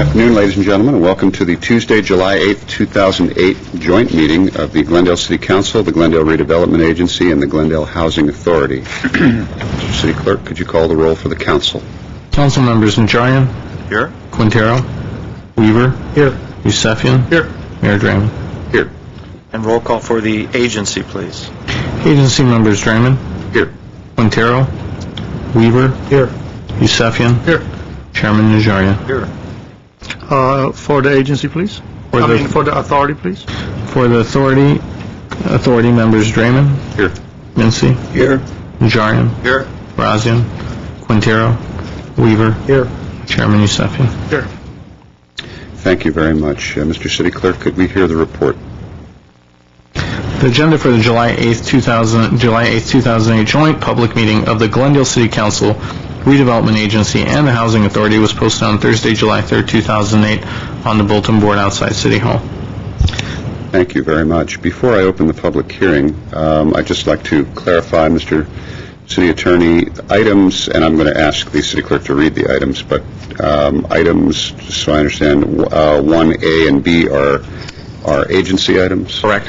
afternoon, ladies and gentlemen, and welcome to the Tuesday, July 8, 2008 joint meeting of the Glendale City Council, the Glendale Redevelopment Agency, and the Glendale Housing Authority. Mr. City Clerk, could you call the roll for the council? Council members Najarian. Here. Quintero. Weaver. Here. Yusefian. Here. Mayor Draymond. Here. And roll call for the agency, please. Agency members Draymond. Here. Quintero. Weaver. Here. Yusefian. Here. Chairman Najarian. Here. For the agency, please. For the authority, please. For the authority members Draymond. Here. Mincy. Here. Najarian. Here. Razian. Quintero. Weaver. Here. Chairman Yusefian. Here. Thank you very much. Mr. City Clerk, could we hear the report? The agenda for the July 8th, 2008 joint public meeting of the Glendale City Council, Redevelopment Agency, and the Housing Authority was posted on Thursday, July 3rd, 2008 on the bulletin board outside City Hall. Thank you very much. Before I open the public hearing, I'd just like to clarify, Mr. City Attorney, items, and I'm going to ask the City Clerk to read the items, but items, just so I understand, 1A and B are agency items? Correct.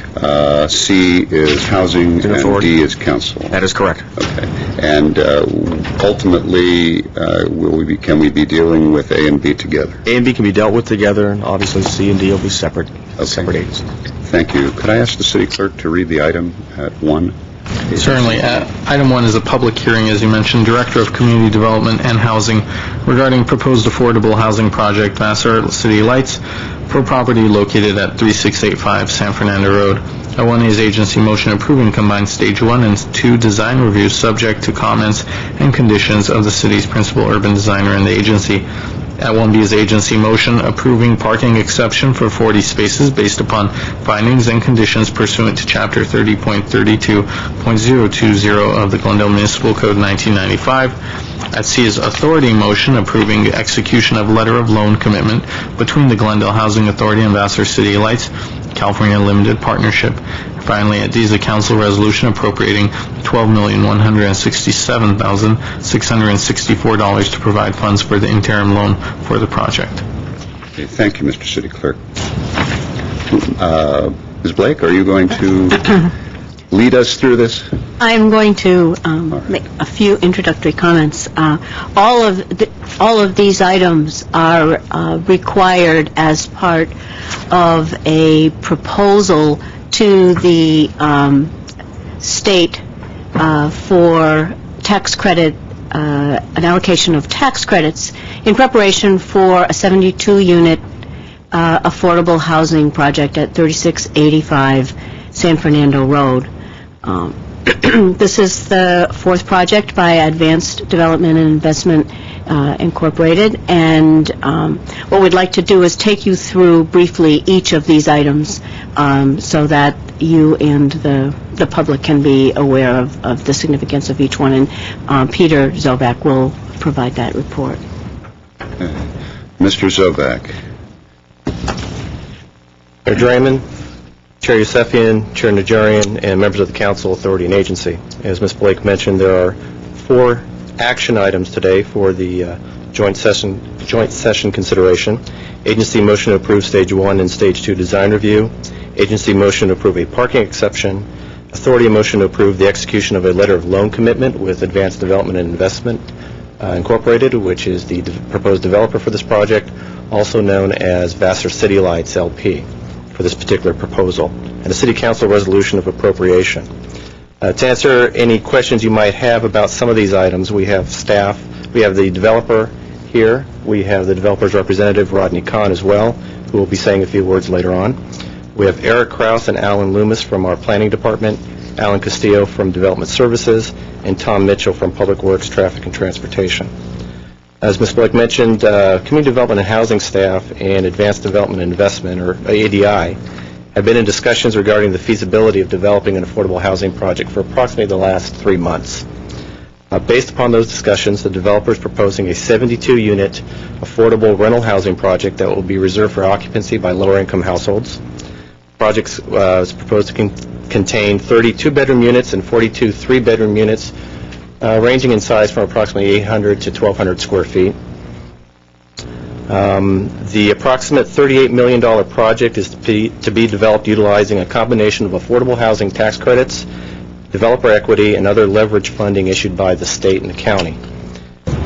C is housing, and D is council. That is correct. Okay. And ultimately, can we be dealing with A and B together? A and B can be dealt with together, and obviously C and D will be separate agencies. Thank you. Could I ask the City Clerk to read the item at 1? Certainly. Item 1 is a public hearing, as you mentioned, Director of Community Development and Housing regarding proposed affordable housing project, Vassar City Lights, for property located at 3685 San Fernando Road. At 1A is agency motion approving combined Stage 1 and 2 design reviews subject to comments and conditions of the city's principal urban designer and the agency. At 1B is agency motion approving parking exception for 40 spaces based upon findings and conditions pursuant to Chapter 30.32.020 of the Glendale Municipal Code 1995. At C is authority motion approving execution of letter of loan commitment between the Glendale Housing Authority and Vassar City Lights, California Limited Partnership. Finally, at D is a council resolution appropriating $12,167,664 to provide funds for the interim loan for the project. Okay, thank you, Mr. City Clerk. Ms. Blake, are you going to lead us through this? I'm going to make a few introductory comments. All of these items are required as part of a proposal to the state for tax credit, an allocation of tax credits in preparation for a 72-unit affordable housing project at 3685 San Fernando Road. This is the fourth project by Advanced Development and Investment Incorporated, and what we'd like to do is take you through briefly each of these items so that you and the public can be aware of the significance of each one, and Peter Zovak will provide that report. Mr. Zovak. Mayor Draymond, Chair Yusefian, Chair Najarian, and members of the Council, Authority, and Agency. As Ms. Blake mentioned, there are 4 action items today for the joint session consideration. Agency motion to approve Stage 1 and Stage 2 design review. Agency motion to approve a parking exception. Authority motion to approve the execution of a letter of loan commitment with Advanced Development and Investment Incorporated, which is the proposed developer for this project, also known as Vassar City Lights, LP, for this particular proposal, and a City Council resolution of appropriation. To answer any questions you might have about some of these items, we have staff. We have the developer here. We have the developer's representative, Rodney Kahn, as well, who will be saying a few words later on. We have Eric Krause and Alan Loomis from our Planning Department, Alan Castillo from Development Services, and Tom Mitchell from Public Works, Traffic, and Transportation. As Ms. Blake mentioned, Community Development and Housing staff and Advanced Development and Investment, or ADI, have been in discussions regarding the feasibility of developing an affordable housing project for approximately the last 3 months. Based upon those discussions, the developer is proposing a 72-unit affordable rental housing project that will be reserved for occupancy by lower-income households. The project is proposed to contain 32 bedroom units and 42 3-bedroom units, ranging in size from approximately 800 to 1,200 square feet. The approximate $38 million project is to be developed utilizing a combination of affordable housing tax credits, developer equity, and other leverage funding issued by the state and the county.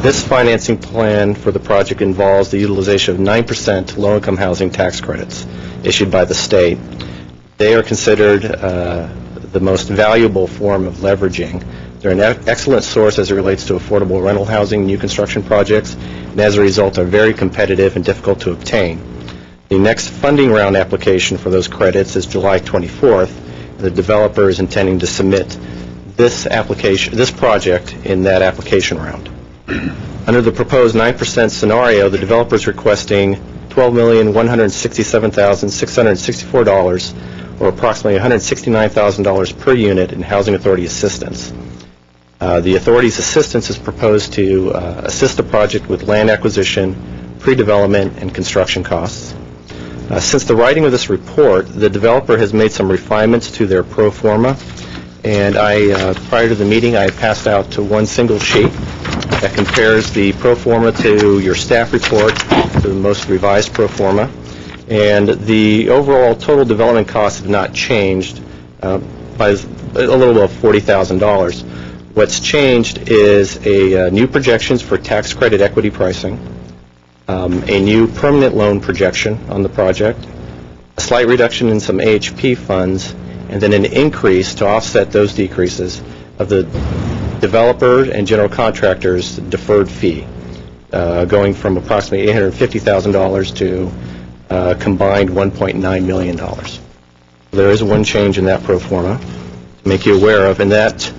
This financing plan for the project involves the utilization of 9% low-income housing tax credits issued by the state. They are considered the most valuable form of leveraging. They're an excellent source as it relates to affordable rental housing, new construction projects, and as a result are very competitive and difficult to obtain. The next funding round application for those credits is July 24th. The developer is intending to submit this project in that application round. Under the proposed 9% scenario, the developer is requesting $12,167,664, or approximately $169,000 per unit in Housing Authority assistance. The Authority's assistance is proposed to assist the project with land acquisition, pre-development, and construction costs. Since the writing of this report, the developer has made some refinements to their pro forma, and prior to the meeting, I passed out to one single sheet that compares the pro forma to your staff report, to the most revised pro forma, and the overall total development costs have not changed by a little over $40,000. What's changed is a new projections for tax credit equity pricing, a new permanent loan projection on the project, a slight reduction in some AHP funds, and then an increase to offset those decreases of the developer and general contractors' deferred fee, going from approximately $850,000 to combined $1.9 million. There is one change in that pro forma to make you aware of, and that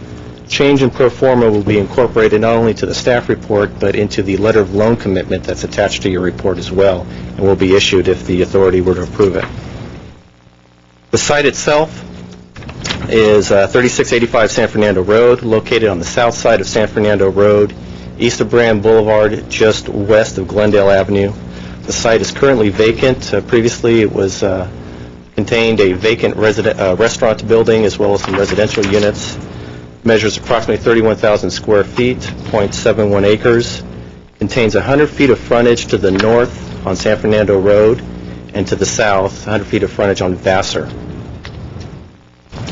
change in pro forma will be incorporated not only to the staff report, but into the letter of loan commitment that's attached to your report as well, and will be issued if the authority were to approve it. The site itself is 3685 San Fernando Road, located on the south side of San Fernando Road, east of Brand Boulevard, just west of Glendale Avenue. The site is currently vacant. Previously, it was contained a vacant restaurant building as well as some residential units. Measures approximately 31,000 square feet, 0.71 acres. Contains 100 feet of frontage to the north on San Fernando Road, and to the south, 100 feet of frontage on Vassar.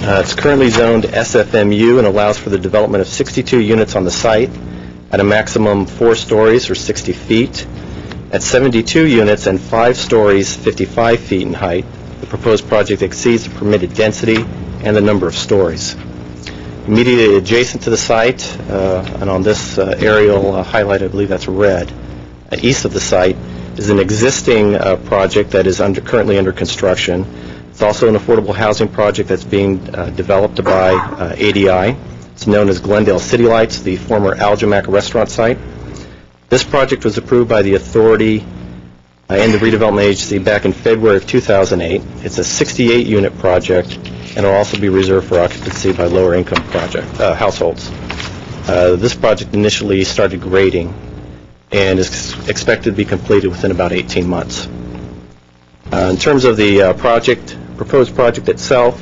It's currently zoned SFMU and allows for the development of 62 units on the site at a maximum 4 stories or 60 feet. At 72 units and 5 stories, 55 feet in height, the proposed project exceeds the permitted density and the number of stories. Immediately adjacent to the site, and on this aerial highlight, I believe that's red, east of the site, is an existing project that is currently under construction. It's also an affordable housing project that's being developed by ADI. It's known as Glendale City Lights, the former Algemac restaurant site. This project was approved by the authority and the redevelopment agency back in February of 2008. It's a 68-unit project, and will also be reserved for occupancy by lower-income households. This project initially started grading and is expected to be completed within about 18 months. In terms of the proposed project itself,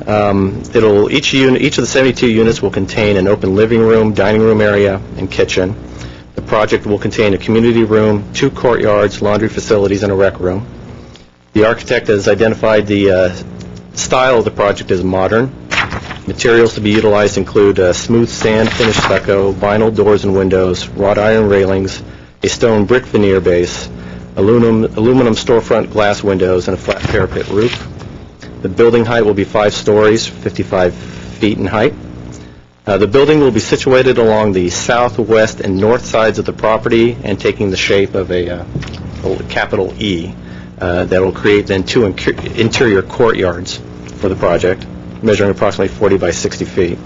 each of the 72 units will contain an open living room, dining room area, and kitchen. The project will contain a community room, 2 courtyards, laundry facilities, and a rec room. The architect has identified the style of the project as modern. Materials to be utilized include smooth sand, finished stucco, vinyl doors and windows, wrought iron railings, a stone brick veneer base, aluminum storefront glass windows, and a flat parapet roof. The building height will be 5 stories, 55 feet in height. The building will be situated along the southwest and north sides of the property and taking the shape of a capital E that will create then 2 interior courtyards for the project, measuring approximately 40 by 60 feet.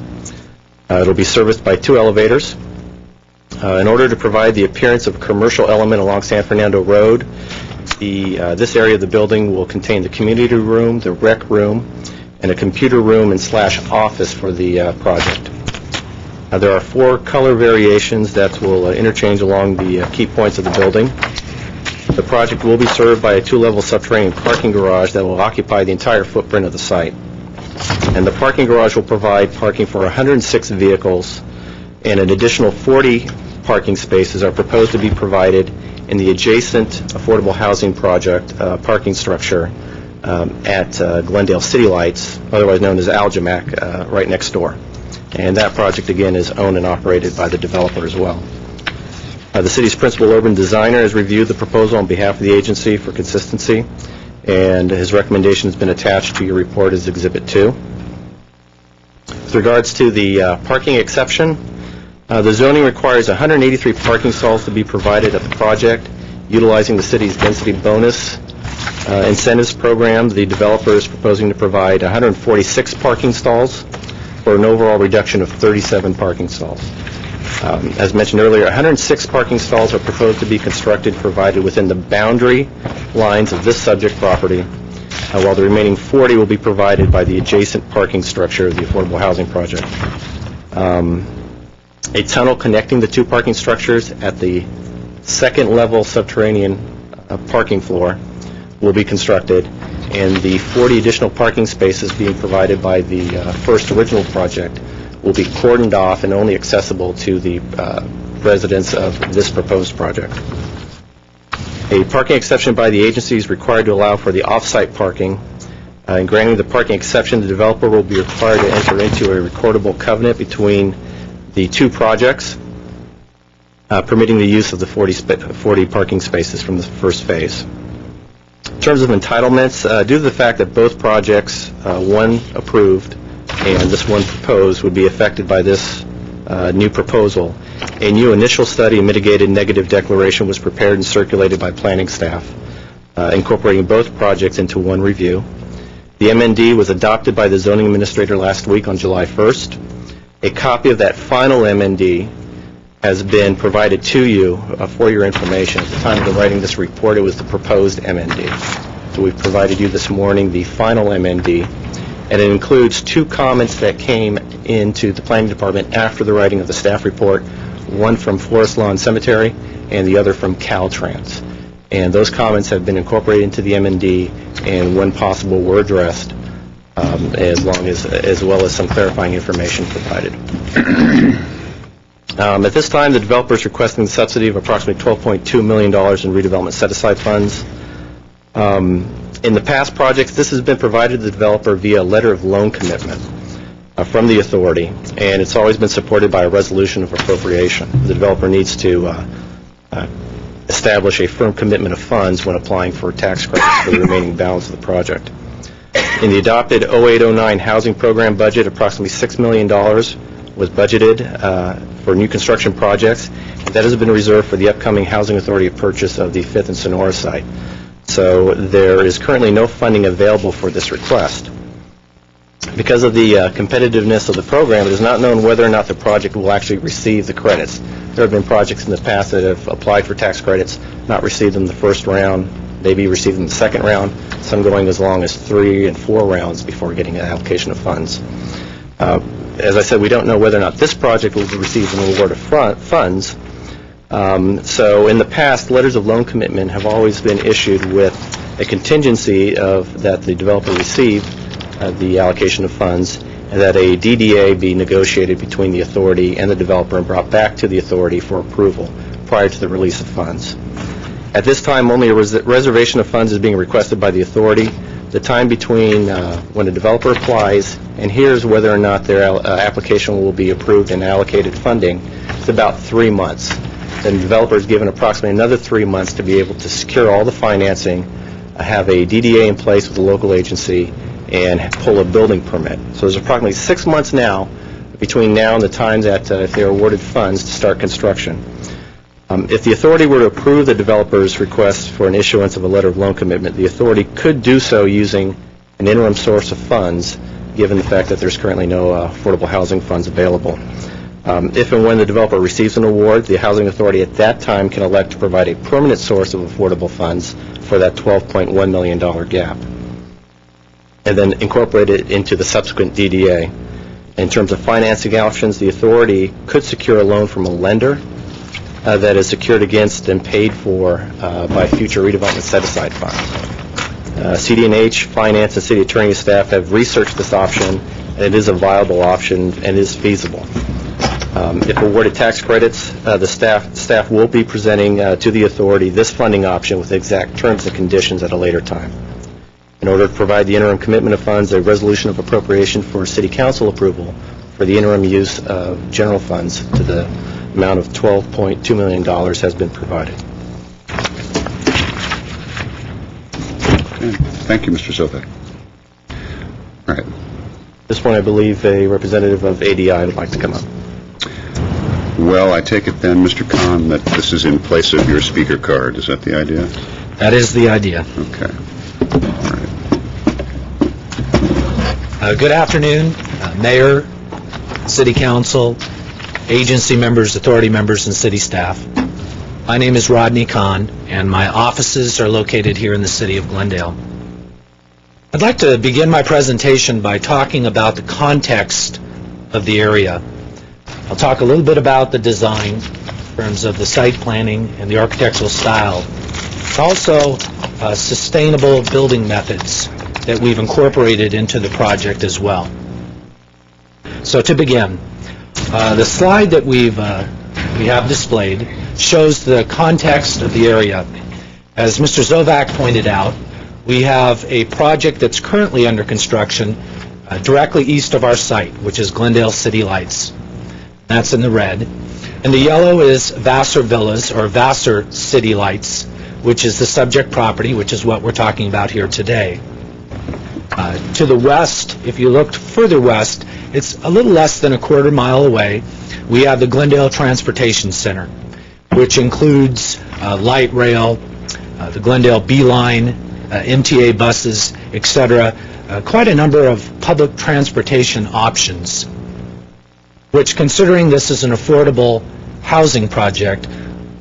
It will be serviced by 2 elevators. In order to provide the appearance of a commercial element along San Fernando Road, this area of the building will contain the community room, the rec room, and a computer room and / office for the project. There are 4 color variations that will interchange along the key points of the building. The project will be served by a 2-level subterranean parking garage that will occupy the entire footprint of the site. And the parking garage will provide parking for 106 vehicles, and an additional 40 parking spaces are proposed to be provided in the adjacent affordable housing project parking structure at Glendale City Lights, otherwise known as Algemac, right next door. And that project, again, is owned and operated by the developer as well. The city's principal urban designer has reviewed the proposal on behalf of the agency for consistency, and his recommendation has been attached to your report as Exhibit 2. With regards to the parking exception, the zoning requires 183 parking stalls to be provided at the project. Utilizing the city's density bonus incentives program, the developer is proposing to provide 146 parking stalls for an overall reduction of 37 parking stalls. As mentioned earlier, 106 parking stalls are proposed to be constructed provided within the boundary lines of this subject property, while the remaining 40 will be provided by the adjacent parking structure of the affordable housing project. A tunnel connecting the two parking structures at the second level subterranean parking floor will be constructed, and the 40 additional parking spaces being provided by the first original project will be cordoned off and only accessible to the residents of this proposed project. A parking exception by the agency is required to allow for the off-site parking. In granting the parking exception, the developer will be required to enter into a recordable covenant between the two projects, permitting the use of the 40 parking spaces from the first phase. In terms of entitlements, due to the fact that both projects, one approved and this one proposed, would be affected by this new proposal, a new initial study and mitigated negative declaration was prepared and circulated by planning staff, incorporating both projects into one review. The MND was adopted by the zoning administrator last week on July 1st. A copy of that final MND has been provided to you for your information. At the time of the writing this report, it was the proposed MND. So we've provided you this morning the final MND, and it includes two comments that came into the planning department after the writing of the staff report, one from Forest Lawn Cemetery and the other from Caltrans. And those comments have been incorporated into the MND, and when possible were addressed, as well as some clarifying information provided. At this time, the developer is requesting the subsidy of approximately $12.2 million in redevelopment set-aside funds. In the past projects, this has been provided to the developer via a letter of loan commitment from the authority, and it's always been supported by a resolution of appropriation. The developer needs to establish a firm commitment of funds when applying for tax credits for the remaining balance of the project. In the adopted 08-09 housing program budget, approximately $6 million was budgeted for new construction projects, and that has been reserved for the upcoming Housing Authority purchase of the 5th and Sonora site. So there is currently no funding available for this request. Because of the competitiveness of the program, it is not known whether or not the project will actually receive the credits. There have been projects in the past that have applied for tax credits, not received them the first round, maybe received them the second round, some going as long as 3 and 4 rounds before getting an allocation of funds. As I said, we don't know whether or not this project will receive an award of funds. So in the past, letters of loan commitment have always been issued with a contingency of that the developer receive the allocation of funds, and that a DDA be negotiated between the authority and the developer and brought back to the authority for approval prior to the release of funds. At this time, only a reservation of funds is being requested by the authority. The time between when a developer applies and hears whether or not their application will be approved and allocated funding is about 3 months. Then the developer is given approximately another 3 months to be able to secure all the financing, have a DDA in place with the local agency, and pull a building permit. So there's approximately 6 months now between now and the time that if they're awarded funds to start construction. If the authority were to approve the developer's request for an issuance of a letter of loan commitment, the authority could do so using an interim source of funds, given the fact that there's currently no affordable housing funds available. If and when the developer receives an award, the housing authority at that time can elect to provide a permanent source of affordable funds for that $12.1 million gap, and then incorporate it into the subsequent DDA. In terms of financing options, the authority could secure a loan from a lender that is secured against and paid for by future redevelopment set-aside funds. CD&H, Finance, and City Attorney staff have researched this option, and it is a viable option and is feasible. If awarded tax credits, the staff will be presenting to the authority this funding option with exact terms and conditions at a later time. In order to provide the interim commitment of funds, a resolution of appropriation for City Council approval for the interim use of general funds to the amount of $12.2 million has been provided. Okay. Thank you, Mr. Zovak. All right. This one, I believe, a representative of ADI would like to come up. Well, I take it then, Mr. Khan, that this is in place of your speaker card. Is that the idea? That is the idea. Okay. All right. Good afternoon, Mayor, City Council, agency members, authority members, and city staff. My name is Rodney Kahn, and my offices are located here in the city of Glendale. I'd like to begin my presentation by talking about the context of the area. I'll talk a little bit about the design in terms of the site planning and the architectural style, but also sustainable building methods that we've incorporated into the project as well. So to begin, the slide that we have displayed shows the context of the area. As Mr. Zovak pointed out, we have a project that's currently under construction directly east of our site, which is Glendale City Lights. That's in the red. And the yellow is Vassar Villas, or Vassar City Lights, which is the subject property, which is what we're talking about here today. To the west, if you looked further west, it's a little less than a quarter mile away. We have the Glendale Transportation Center, which includes light rail, the Glendale B-Line, MTA buses, etc., quite a number of public transportation options, which, considering this is an affordable housing project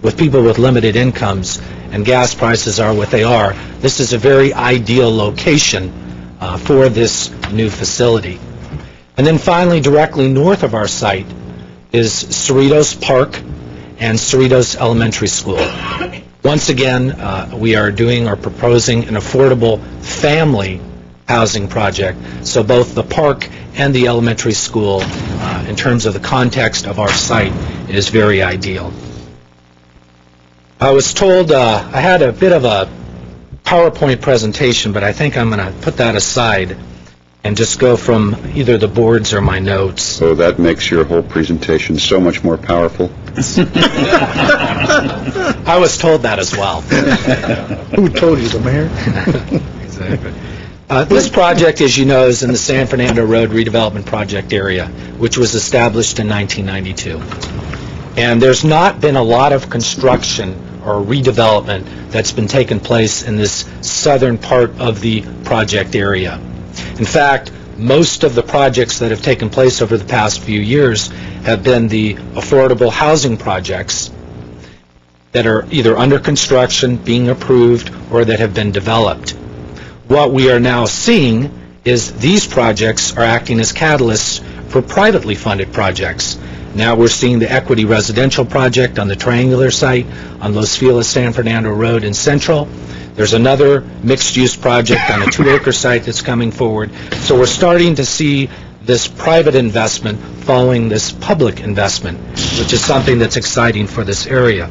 with people with limited incomes and gas prices are what they are, this is a very ideal location for this new facility. And then finally, directly north of our site is Cerritos Park and Cerritos Elementary School. Once again, we are proposing an affordable family housing project, so both the park and the elementary school, in terms of the context of our site, is very ideal. I was told I had a bit of a PowerPoint presentation, but I think I'm going to put that aside and just go from either the boards or my notes. So that makes your whole presentation so much more powerful. I was told that as well. Who told you, the mayor? Exactly. This project, as you know, is in the San Fernando Road Redevelopment Project area, which was established in 1992. And there's not been a lot of construction or redevelopment that's been taking place in this southern part of the project area. In fact, most of the projects that have taken place over the past few years have been the affordable housing projects that are either under construction, being approved, or that have been developed. What we are now seeing is these projects are acting as catalysts for privately funded projects. Now we're seeing the Equity Residential Project on the Triangular site on Los Feliz San Fernando Road in Central. There's another mixed-use project on a 2-acre site that's coming forward. So we're starting to see this private investment following this public investment, which is something that's exciting for this area.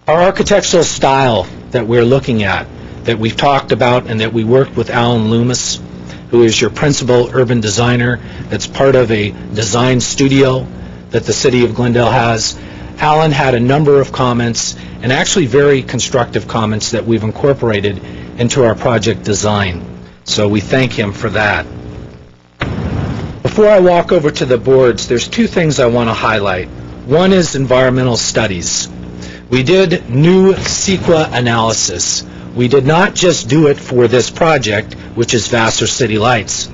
Our architectural style that we're looking at, that we've talked about and that we worked with Alan Loomis, who is your principal urban designer, that's part of a design studio that the City of Glendale has. Alan had a number of comments, and actually very constructive comments, that we've incorporated into our project design. So we thank him for that. Before I walk over to the boards, there's two things I want to highlight. One is environmental studies. We did new CEQA analysis. We did not just do it for this project, which is Vassar City Lights.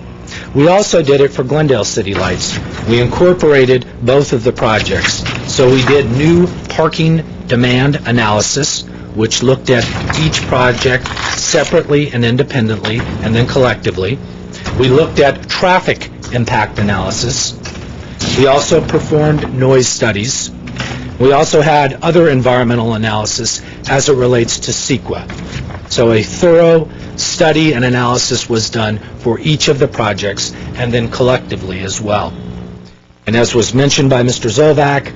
We also did it for Glendale City Lights. We incorporated both of the projects. So we did new parking demand analysis, which looked at each project separately and independently, and then collectively. We looked at traffic impact analysis. We also performed noise studies. We also had other environmental analysis as it relates to CEQA. So a thorough study and analysis was done for each of the projects, and then collectively as well. And as was mentioned by Mr. Zovak,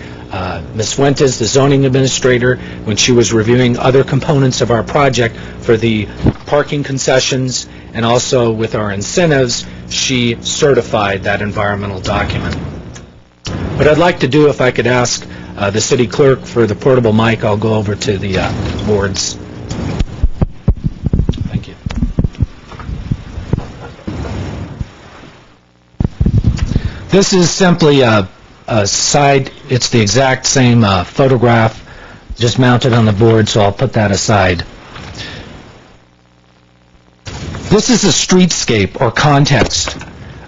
Ms. Fuentes, the zoning administrator, when she was reviewing other components of our project for the parking concessions and also with our incentives, she certified that environmental document. What I'd like to do, if I could ask the city clerk for the portable mic, I'll go over to the boards. Thank you. This is simply a side, it's the exact same photograph, just mounted on the board, so I'll put that aside. This is a streetscape or context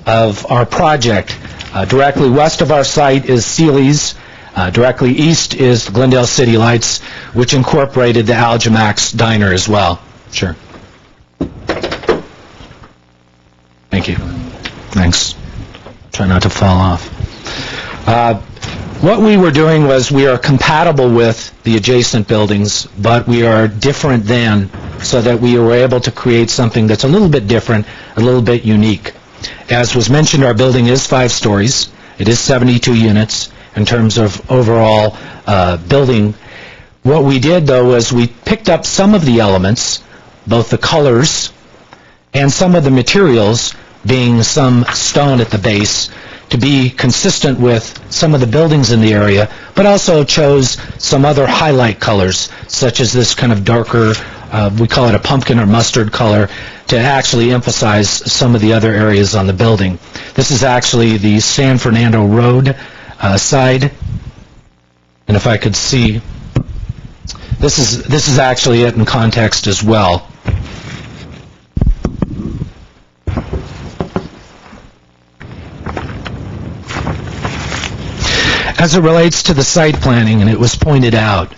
of our project. Directly west of our site is Sealy's. Directly east is Glendale City Lights, which incorporated the Algimax Diner as well. Sure. Thank you. Thanks. Try not to fall off. What we were doing was we are compatible with the adjacent buildings, but we are different than, so that we were able to create something that's a little bit different, a little bit unique. As was mentioned, our building is 5 stories. It is 72 units in terms of overall building. What we did, though, was we picked up some of the elements, both the colors and some of the materials, being some stone at the base, to be consistent with some of the buildings in the area, but also chose some other highlight colors, such as this kind of darker, we call it a pumpkin or mustard color, to actually emphasize some of the other areas on the building. This is actually the San Fernando Road side, and if I could see, this is actually it in context as well. As it relates to the site planning, and it was pointed out,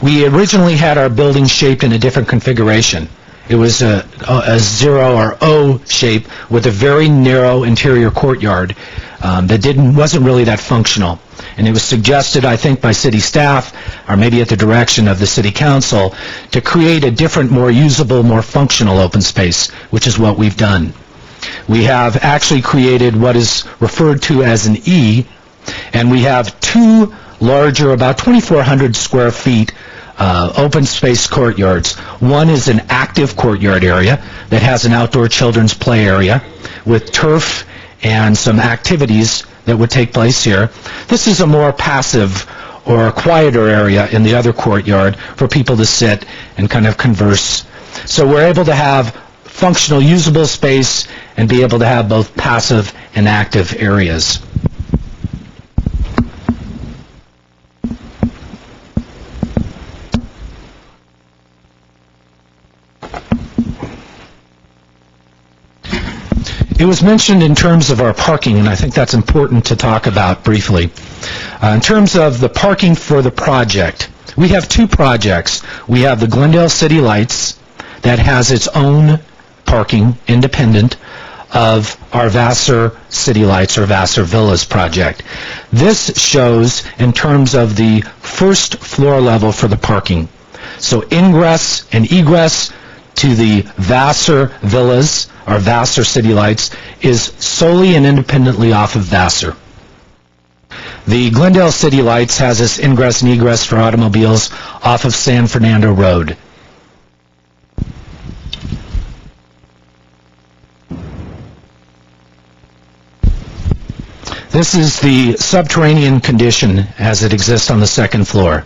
we originally had our building shaped in a different configuration. It was a 0 or O shape with a very narrow interior courtyard that wasn't really that functional. And it was suggested, I think, by city staff, or maybe at the direction of the city council, to create a different, more usable, more functional open space, which is what we've done. We have actually created what is referred to as an E, and we have 2 larger, about 2,400 square feet, open space courtyards. One is an active courtyard area that has an outdoor children's play area with turf and some activities that would take place here. This is a more passive or a quieter area in the other courtyard for people to sit and kind of converse. So we're able to have functional, usable space and be able to have both passive and active areas. It was mentioned in terms of our parking, and I think that's important to talk about briefly. In terms of the parking for the project, we have 2 projects. We have the Glendale City Lights that has its own parking independent of our Vassar City Lights or Vassar Villas project. This shows in terms of the first floor level for the parking. So ingress and egress to the Vassar Villas or Vassar City Lights is solely and independently off of Vassar. The Glendale City Lights has its ingress and egress for automobiles off of San Fernando Road. This is the subterranean condition as it exists on the second floor.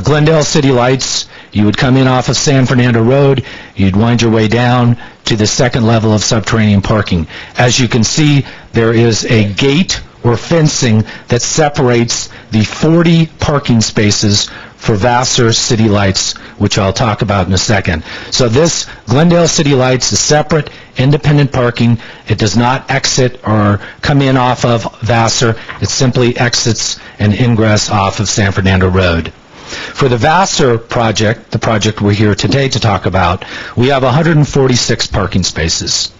Glendale City Lights, you would come in off of San Fernando Road, you'd wind your way down to the second level of subterranean parking. As you can see, there is a gate or fencing that separates the 40 parking spaces for Vassar City Lights, which I'll talk about in a second. So this Glendale City Lights is separate, independent parking. It does not exit or come in off of Vassar. It simply exits and ingress off of San Fernando Road. For the Vassar project, the project we're here today to talk about, we have 146 parking spaces.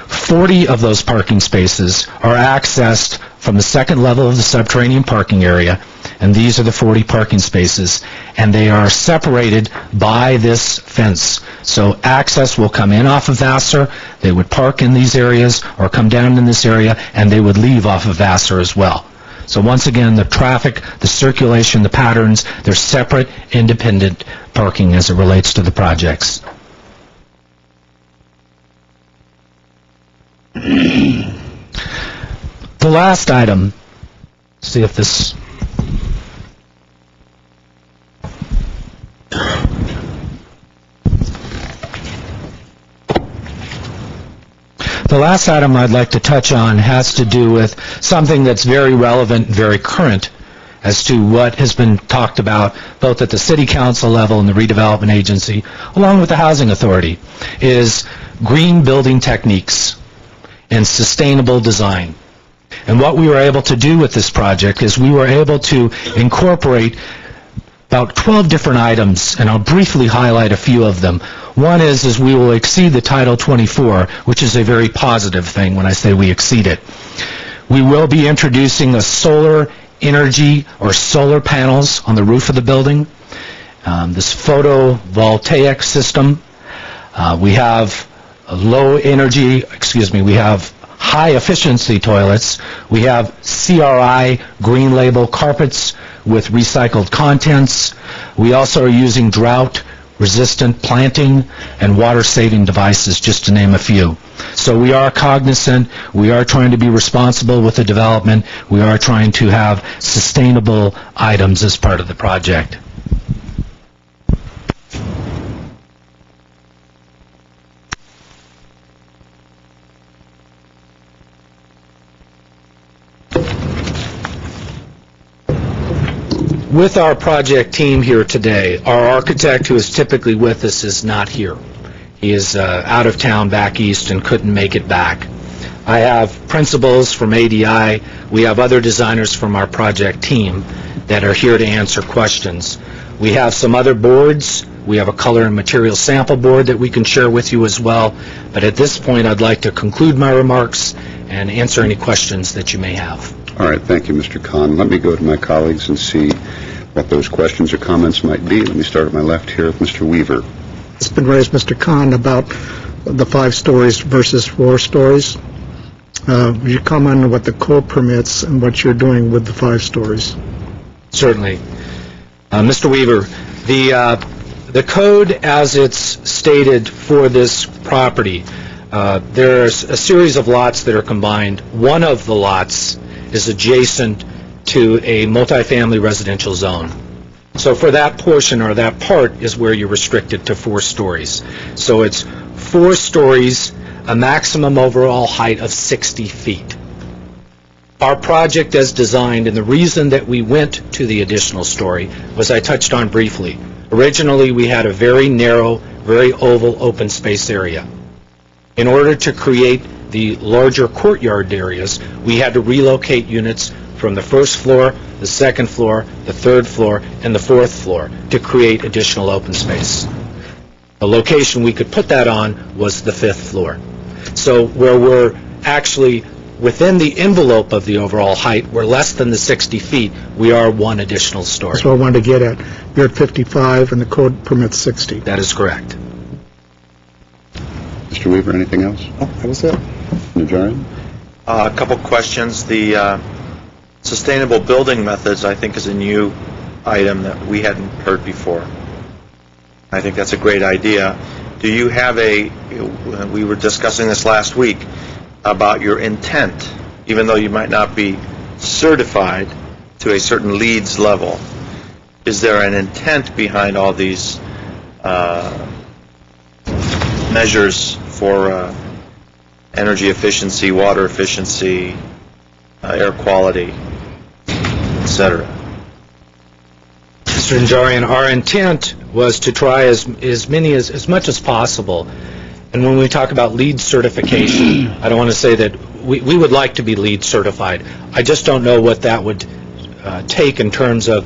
40 of those parking spaces are accessed from the second level of the subterranean parking area, and these are the 40 parking spaces, and they are separated by this fence. So access will come in off of Vassar, they would park in these areas, or come down in this area, and they would leave off of Vassar as well. So once again, the traffic, the circulation, the patterns, they're separate, independent parking as it relates to the projects. The last item, see if this... The last item I'd like to touch on has to do with something that's very relevant and very current as to what has been talked about both at the City Council level and the Redevelopment Agency, along with the Housing Authority, is green building techniques and sustainable design. And what we were able to do with this project is we were able to incorporate about 12 different items, and I'll briefly highlight a few of them. One is we will exceed the Title 24, which is a very positive thing when I say we exceed it. We will be introducing a solar energy or solar panels on the roof of the building. This photovoltaic system. We have we have high efficiency toilets. We have CRI green label carpets with recycled contents. We also are using drought resistant planting and water saving devices, just to name a few. So we are cognizant, we are trying to be responsible with the development, we are trying to have sustainable items as part of the project. With our project team here today, our architect who is typically with us is not here. He is out of town back east and couldn't make it back. I have principals from ADI. We have other designers from our project team that are here to answer questions. We have some other boards. We have a color and material sample board that we can share with you as well. But at this point, I'd like to conclude my remarks and answer any questions that you may have. All right, thank you, Mr. Kahn. Let me go to my colleagues and see what those questions or comments might be. Let me start at my left here with Mr. Weaver. It's been raised, Mr. Kahn, about the 5 stories versus 4 stories. Would you comment on what the code permits and what you're doing with the 5 stories? Certainly. Mr. Weaver, the code as it's stated for this property, there's a series of lots that are combined. One of the lots is adjacent to a multifamily residential zone. So for that portion or that part is where you're restricted to 4 stories. So it's 4 stories, a maximum overall height of 60 feet. Our project as designed, and the reason that we went to the additional story was I touched on briefly. Originally, we had a very narrow, very oval open space area. In order to create the larger courtyard areas, we had to relocate units from the first floor, the second floor, the third floor, and the fourth floor to create additional open space. The location we could put that on was the 5th floor. So where we're actually within the envelope of the overall height, we're less than the 60 feet, we are 1 additional story. That's what I wanted to get at. You're at 55 and the code permits 60. That is correct. Mr. Weaver, anything else? Oh, that was it. Najarian? A couple questions. The sustainable building methods, I think, is a new item that we hadn't heard before. I think that's a great idea. Do you have we were discussing this last week, about your intent, even though you might not be certified to a certain LEED level, is there an intent behind all these measures for energy efficiency, water efficiency, air quality, etc.? Mr. Najarian, our intent was to try as much as possible. And when we talk about LEED certification, I don't want to say that we would like to be LEED certified. I just don't know what that would take in terms of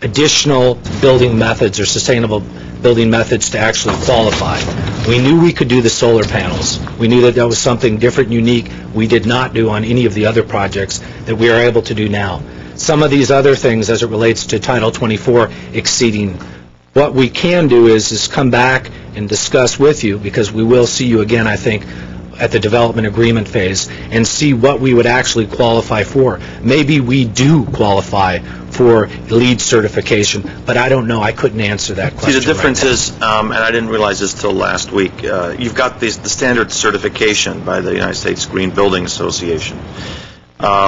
additional building methods or sustainable building methods to actually qualify. We knew we could do the solar panels. We knew that was something different, unique, we did not do on any of the other projects that we are able to do now. Some of these other things, as it relates to Title 24 exceeding, what we can do is come back and discuss with you, because we will see you again, I think, at the development agreement phase, and see what we would actually qualify for. Maybe we do qualify for LEED certification, but I don't know. I couldn't answer that question. See, the difference right now. is, and I didn't realize this till last week, you've got the standard certification by the United States Green Building Association,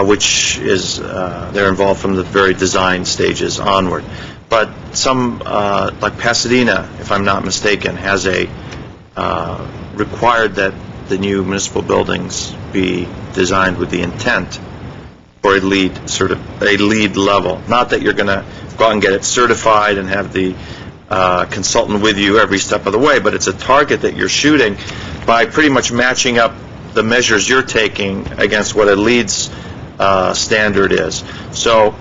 which is, they're involved from the very design stages onward. But some, like Pasadena, if I'm not mistaken, has a required that the new municipal buildings be designed with the intent for a LEED level. Not that you're going to go out and get it certified and have the consultant with you every step of the way, but it's a target that you're shooting by pretty much matching up the measures you're taking against what a LEED's standard is. So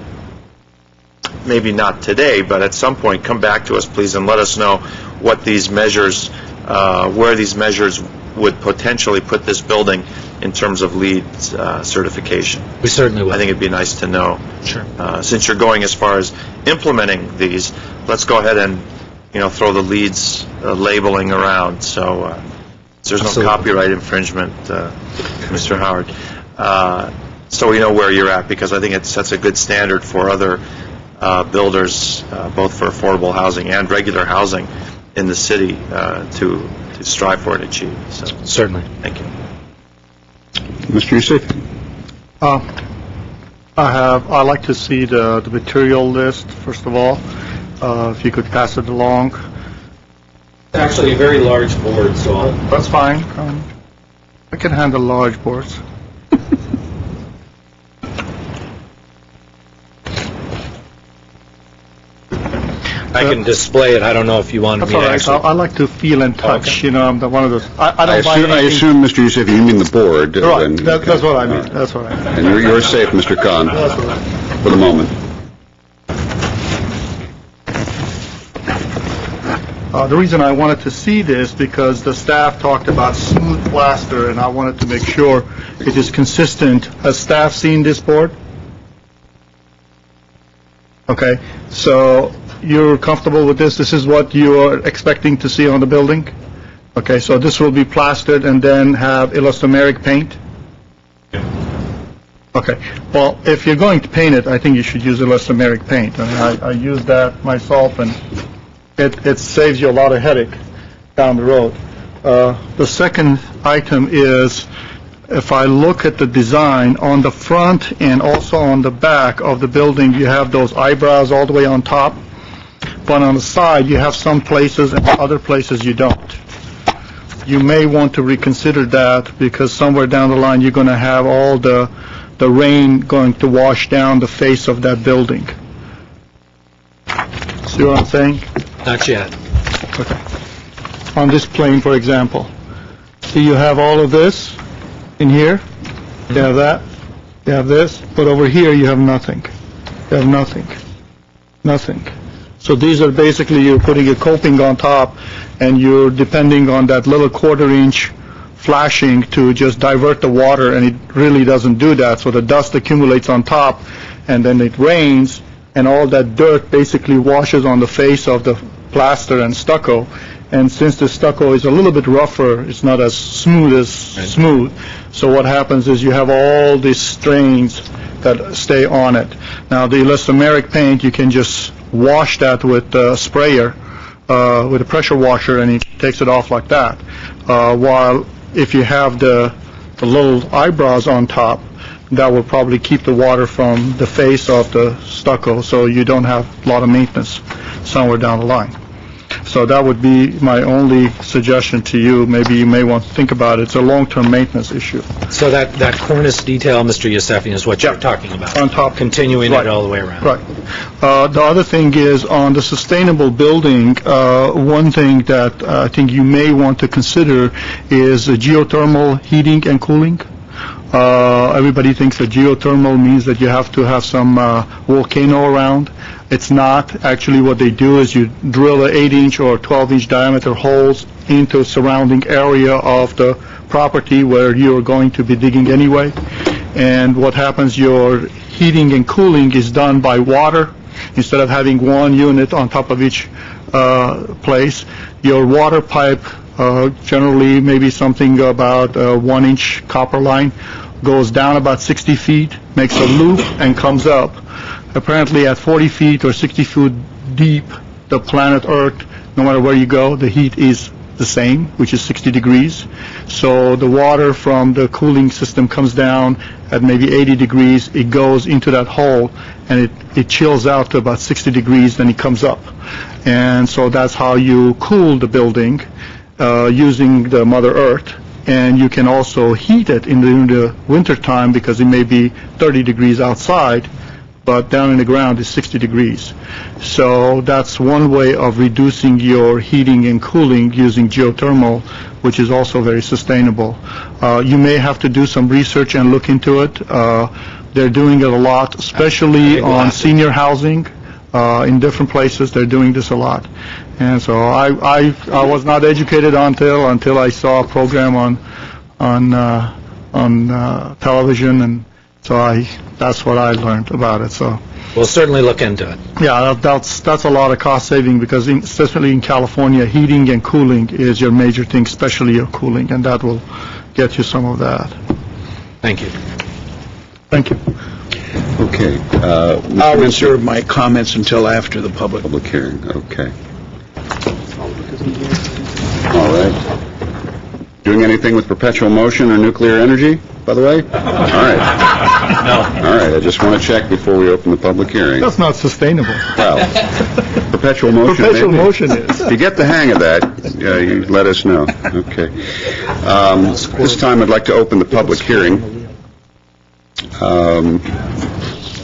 maybe not today, but at some point, come back to us, please, and let us know what these measures, where these measures would potentially put this building in terms of LEED certification. We certainly will. I think it'd be nice to know. Sure. Since you're going as far as implementing these, let's go ahead and, throw the LEED's labeling around, so there's no Absolutely. copyright infringement, Mr. Howard. So we know where you're at, because I think it sets a good standard for other builders, both for affordable housing and regular housing in the city, to strive for and achieve. So, Certainly. thank you. Mr. Youssef? I'd like to see the material list, first of all, if you could pass it along. It's actually a very large board, so That's fine. I can handle large boards. I can display it. I don't know if you wanted That's me all to right. actually... I like to feel and touch, I'm one of those, I I don't buy assume, anything. Mr. Youssef, you mean the board. Right, and- that's what I mean, that's what I mean. And you're safe, Mr. Khan, That's all right. for the moment. The reason I wanted to see this, because the staff talked about smooth plaster, and I wanted to make sure it is consistent. Has staff seen this board? Okay, so you're comfortable with this? This is what you are expecting to see on the building? Okay, so this will be plastered and then have elastomeric paint? Okay, well, if you're going to paint it, I think you should use elastomeric paint. I mean, I use that myself, and it saves you a lot of headache down the road. The second item is, if I look at the design, on the front and also on the back of the building, you have those eyebrows all the way on top, but on the side, you have some places and other places you don't. You may want to reconsider that, because somewhere down the line, you're going to have all the rain going to wash down the face of that building. See what I'm saying? Not yet. Okay. On this plane, for example, see, you have all of this in here, you have that, you have this, but over here you have nothing. You have nothing. Nothing. So these are basically, you're putting a coping on top, and you're depending on that little quarter-inch flashing to just divert the water, and it really doesn't do that. So the dust accumulates on top, and then it rains, and all that dirt basically washes on the face of the plaster and stucco. And since the stucco is a little bit rougher, it's not as smooth as smooth. So what happens is you have all these stains that stay on it. Now, the elastomeric paint, you can just wash that with a sprayer, with a pressure washer, and it takes it off like that. While if you have the little eyebrows on top, that will probably keep the water from the face of the stucco, so you don't have a lot of maintenance somewhere down the line. So that would be my only suggestion to you. Maybe you may want to think about it. It's a long-term maintenance issue. So that cornice detail, Mr. Yusefian, is what you're talking about? On top. Continuing Right. it all the way around? Right. The other thing is, on the sustainable building, one thing that I think you may want to consider is geothermal heating and cooling. Everybody thinks that geothermal means that you have to have some volcano around. It's not. Actually, what they do is you drill an 8-inch or 12-inch diameter holes into surrounding area of the property where you're going to be digging anyway. And what happens, your heating and cooling is done by water. Instead of having one unit on top of each place, your water pipe, generally maybe something about a 1-inch copper line, goes down about 60 feet, makes a loop, and comes up. Apparently at 40 feet or 60 feet deep, the planet Earth, no matter where you go, the heat is the same, which is 60 degrees. So the water from the cooling system comes down at maybe 80 degrees, it goes into that hole, and it chills out to about 60 degrees, then it comes up. And so that's how you cool the building using the Mother Earth. And you can also heat it in the winter time because it may be 30 degrees outside, but down in the ground is 60 degrees. So that's one way of reducing your heating and cooling using geothermal, which is also very sustainable. You may have to do some research and look into it. They're doing it a lot, especially on senior housing. In different places, they're doing this a lot. And so I was not educated until I saw a program on television, and so that's what I learned about it. So We'll certainly look into it. yeah, that's a lot of cost saving because especially in California, heating and cooling is your major thing, especially your cooling, and that will get you some of that. Thank you. Thank you. Okay. I'll reserve my comments until after the public. Public hearing, okay. All right. Doing anything with perpetual motion or nuclear energy, by the way? All right. No. All right, I just want to check before we open the public hearing. That's not sustainable. Well, perpetual motion. Perpetual maybe. motion is. If you get the hang of that, you let us know. Okay. This time, I'd like to open the public hearing.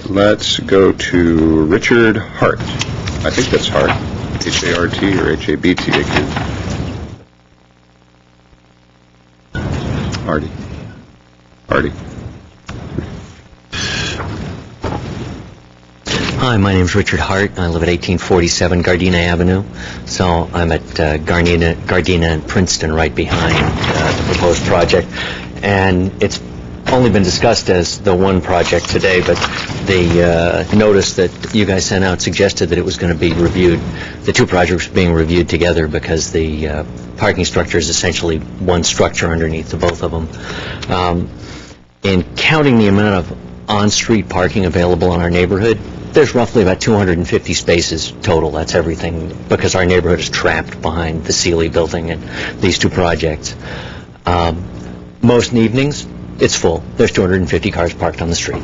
Let's go to Richard Hart. I think that's Hart. H-A-R-T or H-A-B-T again. Hardy. Hi, my name's Richard Hart. I live at 1847 Gardena Avenue. So I'm at Gardena and Princeton, right behind the proposed project. And it's only been discussed as the one project today, but the notice that you guys sent out suggested that it was going to be reviewed. The two projects were being reviewed together because the parking structure is essentially one structure underneath the both of them. In counting the amount of on-street parking available in our neighborhood, there's roughly about 250 spaces total. That's everything, because our neighborhood is trapped behind the Sealy building and these two projects. Most evenings, it's full. There's 250 cars parked on the street.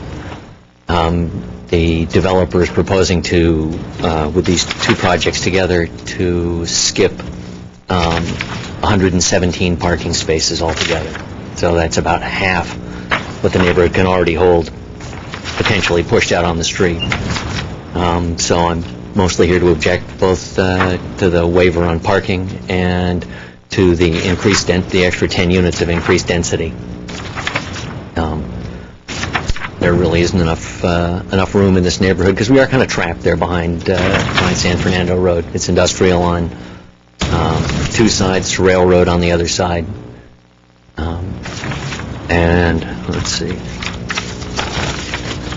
The developer is proposing to, with these two projects together, to skip 117 parking spaces altogether. So that's about half what the neighborhood can already hold, potentially pushed out on the street. So I'm mostly here to object both to the waiver on parking and to the the extra 10 units of increased density. There really isn't enough room in this neighborhood because we are kind of trapped there behind San Fernando Road. It's industrial on two sides, railroad on the other side. And let's see.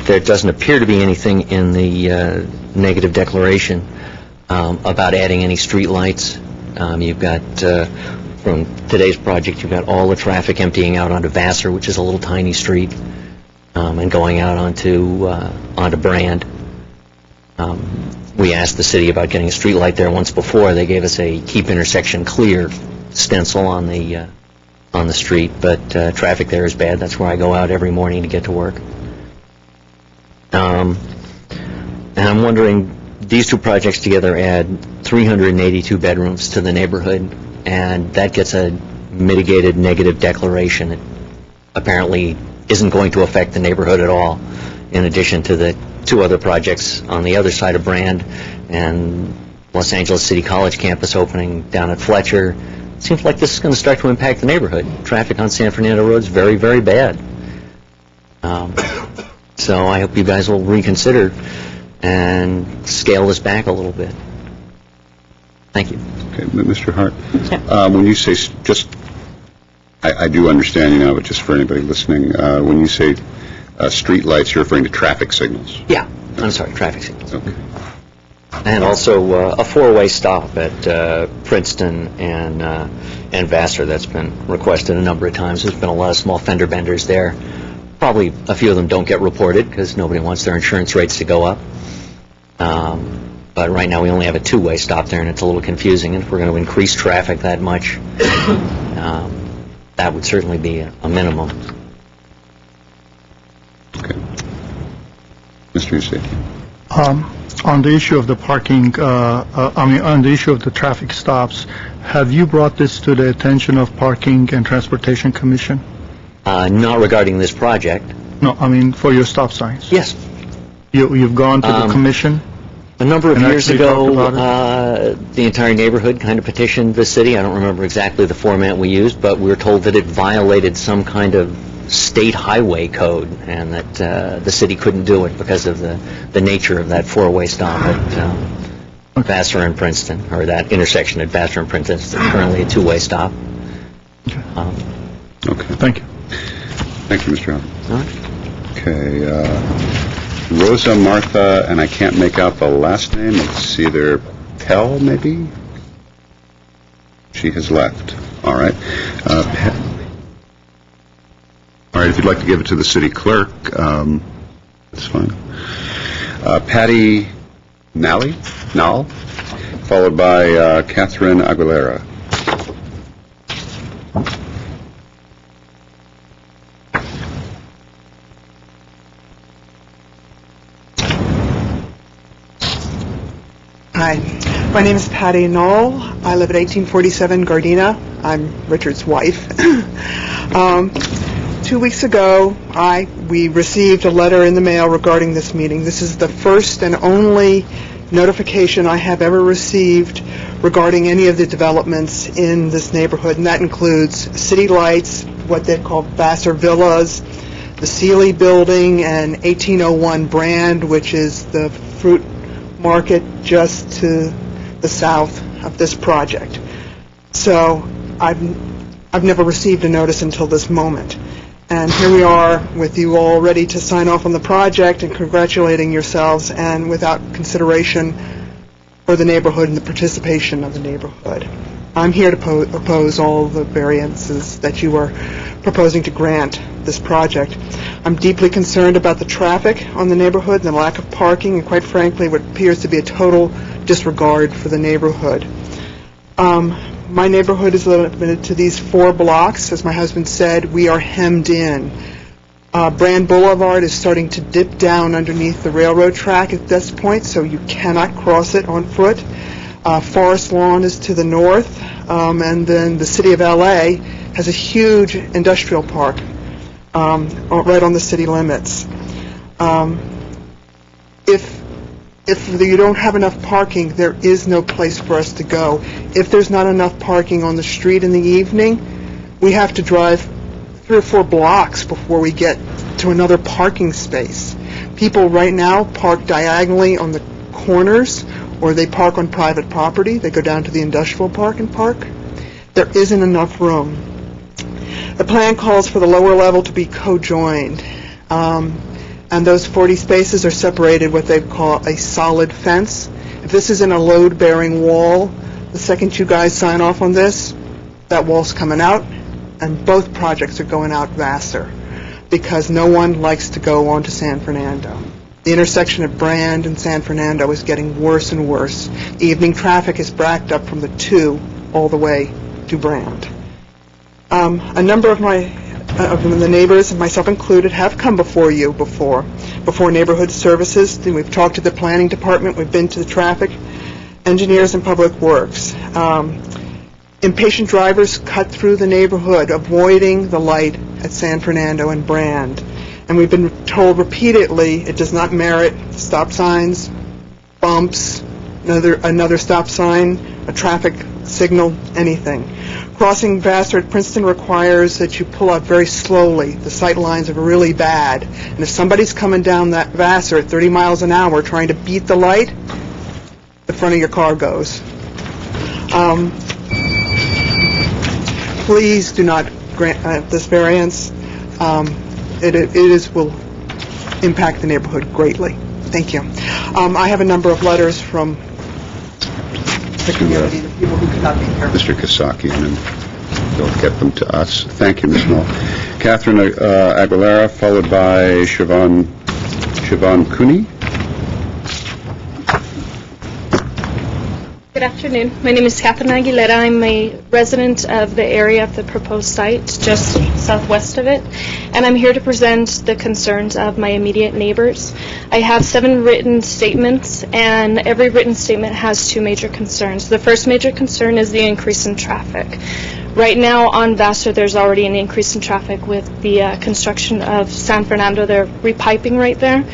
There doesn't appear to be anything in the negative declaration about adding any street lights. You've got, from today's project, you've got all the traffic emptying out onto Vassar, which is a little tiny street, and going out onto Brand. We asked the city about getting a street light there once before. They gave us a keep intersection clear stencil on the street, but traffic there is bad. That's where I go out every morning to get to work. And I'm wondering, these two projects together add 382 bedrooms to the neighborhood, and that gets a mitigated negative declaration. It apparently isn't going to affect the neighborhood at all, in addition to the two other projects on the other side of Brand and Los Angeles City College campus opening down at Fletcher. It seems like this is going to start to impact the neighborhood. Traffic on San Fernando Road is very, very bad. So I hope you guys will reconsider and scale this back a little bit. Thank you. Okay, Mr. Hart, when you say I do understand, but just for anybody listening, when you say street lights, you're referring to traffic signals. Yeah, I'm sorry, traffic signals. Okay. And also a four-way stop at Princeton and Vassar. That's been requested a number of times. There's been a lot of small fender benders there. Probably a few of them don't get reported because nobody wants their insurance rates to go up. But right now we only have a two-way stop there, and it's a little confusing. And if we're going to increase traffic that much, that would certainly be a minimum. Okay. Mr. Yusefian. On the issue of the parking, on the issue of the traffic stops, have you brought this to the attention of Parking and Transportation Commission? Not regarding this project. No, for your stop signs. Yes. You've gone to the commission? A number of And years actually ago, talked about the entire neighborhood kind of petitioned the city. I don't remember exactly the format we used, but we were told that it violated some kind of state highway code and that the city couldn't do it because of the nature of that four-way stop at Vassar and Princeton, or that intersection at Vassar and Princeton. It's currently a two-way stop. Okay. Thank you. Thank you, Mr. Hart. All right. Okay. Rosa Martha, and I can't make out the last name. It's either Pell, maybe? She has left. All right. All right, if you'd like to give it to the city clerk, that's fine. Patty Nall, followed by Catherine Aguilera. Hi, my name is Patty Knoll. I live at 1847 Gardena. I'm Richard's wife. 2 weeks ago, we received a letter in the mail regarding this meeting. This is the first and only notification I have ever received regarding any of the developments in this neighborhood, and that includes city lights, what they call Vassar Villas, the Sealy Building, and 1801 Brand, which is the fruit market just to the south of this project. So I've never received a notice until this moment. And here we are with you all ready to sign off on the project and congratulating yourselves, and without consideration for the neighborhood and the participation of the neighborhood. I'm here to oppose all the variances that you are proposing to grant this project. I'm deeply concerned about the traffic on the neighborhood and the lack of parking, and quite frankly, what appears to be a total disregard for the neighborhood. My neighborhood is limited to these 4 blocks. As my husband said, we are hemmed in. Brand Boulevard is starting to dip down underneath the railroad track at this point, so you cannot cross it on foot. Forest Lawn is to the north, and then the city of LA has a huge industrial park right on the city limits. If you don't have enough parking, there is no place for us to go. If there's not enough parking on the street in the evening, we have to drive 3 or 4 blocks before we get to another parking space. People right now park diagonally on the corners, or they park on private property. They go down to the industrial park and park. There isn't enough room. The plan calls for the lower level to be co-joined. And those 40 spaces are separated what they call a solid fence. If this is in a load-bearing wall, the second you guys sign off on this, that wall's coming out, and both projects are going out Vassar, because no one likes to go on to San Fernando. The intersection of Brand and San Fernando is getting worse and worse. The evening traffic is backed up from the 2 all the way to Brand. A number of the neighbors, myself included, have come before you before Neighborhood Services. We've talked to the planning department. We've been to the traffic engineers and public works. Impatient drivers cut through the neighborhood, avoiding the light at San Fernando and Brand. And we've been told repeatedly it does not merit stop signs, bumps, another stop sign, a traffic signal, anything. Crossing Vassar at Princeton requires that you pull out very slowly. The sight lines are really bad. And if somebody's coming down that Vassar at 30 miles an hour trying to beat the light, the front of your car goes. Please do not grant this variance. Will impact the neighborhood greatly. Thank you. I have a number of letters from the community, the people who could not be here. Mr. Kasakian, and they'll get them to us. Thank you, Ms. Knoll. Catherine Aguilera, followed by Siobhan Cooney. Good afternoon. My name is Catherine Aguilera. I'm a resident of the area of the proposed site, just southwest of it, and I'm here to present the concerns of my immediate neighbors. I have 7 written statements, and every written statement has 2 major concerns. The first major concern is the increase in traffic. Right now on Vassar, there's already an increase in traffic with the construction of San Fernando. They're repiping right there.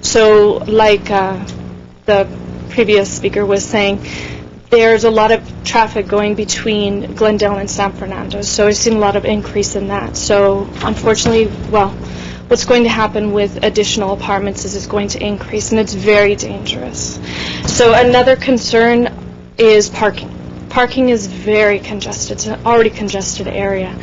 So like the previous speaker was saying, there's a lot of traffic going between Glendale and San Fernando, so I've seen a lot of increase in that. So unfortunately, what's going to happen with additional apartments is it's going to increase, and it's very dangerous. So another concern is parking. Parking is very congested. It's an already congested area.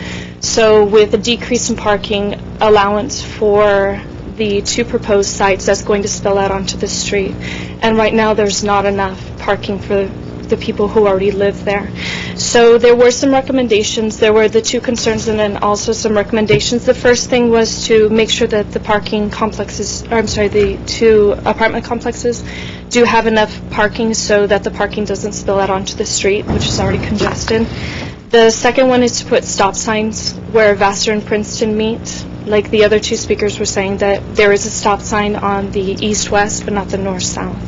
So with a decrease in parking allowance for the 2 proposed sites, that's going to spill out onto the street. And right now there's not enough parking for the people who already live there. So there were some recommendations. There were the 2 concerns and then also some recommendations. The first thing was to make sure that the parking complexes, the 2 apartment complexes do have enough parking so that the parking doesn't spill out onto the street, which is already congested. The second one is to put stop signs where Vassar and Princeton meet. Like the other 2 speakers were saying, that there is a stop sign on the east-west but not the north-south.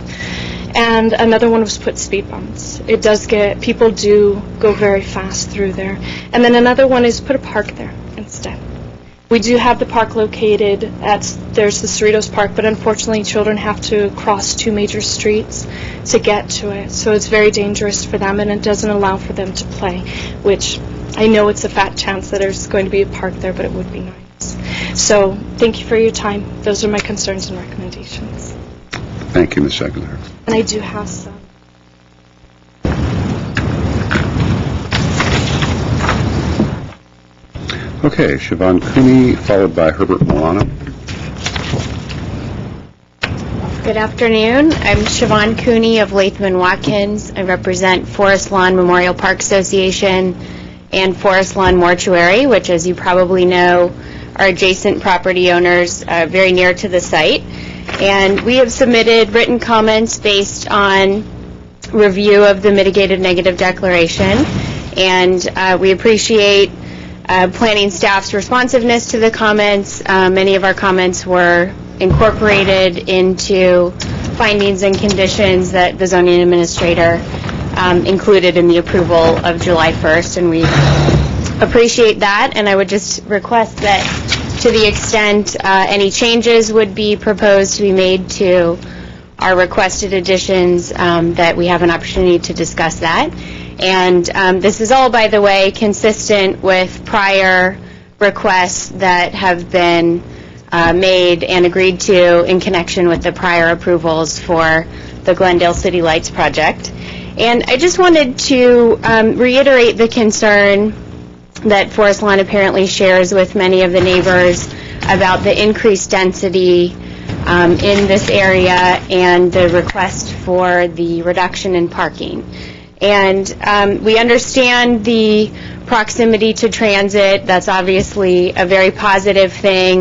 And another one was put speed bumps. It does people do go very fast through there. And then another one is put a park there instead. We do have the park located there's the Cerritos Park, but unfortunately children have to cross 2 major streets to get to it. So it's very dangerous for them, and it doesn't allow for them to play, which I know it's a fat chance that there's going to be a park there, but it would be nice. So thank you for your time. Those are my concerns and recommendations. Thank you, Ms. Aguilera. And I do have some. Okay, Siobhan Cooney, followed by Herbert Milano. Good afternoon. I'm Siobhan Cooney of Latham & Watkins. I represent Forest Lawn Memorial Park Association and Forest Lawn Mortuary, which, as you probably know, are adjacent property owners very near to the site. And we have submitted written comments based on review of the mitigated negative declaration. And we appreciate planning staff's responsiveness to the comments. Many of our comments were incorporated into findings and conditions that the zoning administrator included in the approval of July 1st, and we appreciate that. And I would just request that to the extent any changes would be proposed to be made to our requested additions, that we have an opportunity to discuss that. And this is all, by the way, consistent with prior requests that have been made and agreed to in connection with the prior approvals for the Glendale City Lights project. And I just wanted to reiterate the concern that Forest Lawn apparently shares with many of the neighbors about the increased density in this area and the request for the reduction in parking. And we understand the proximity to transit. That's obviously a very positive thing,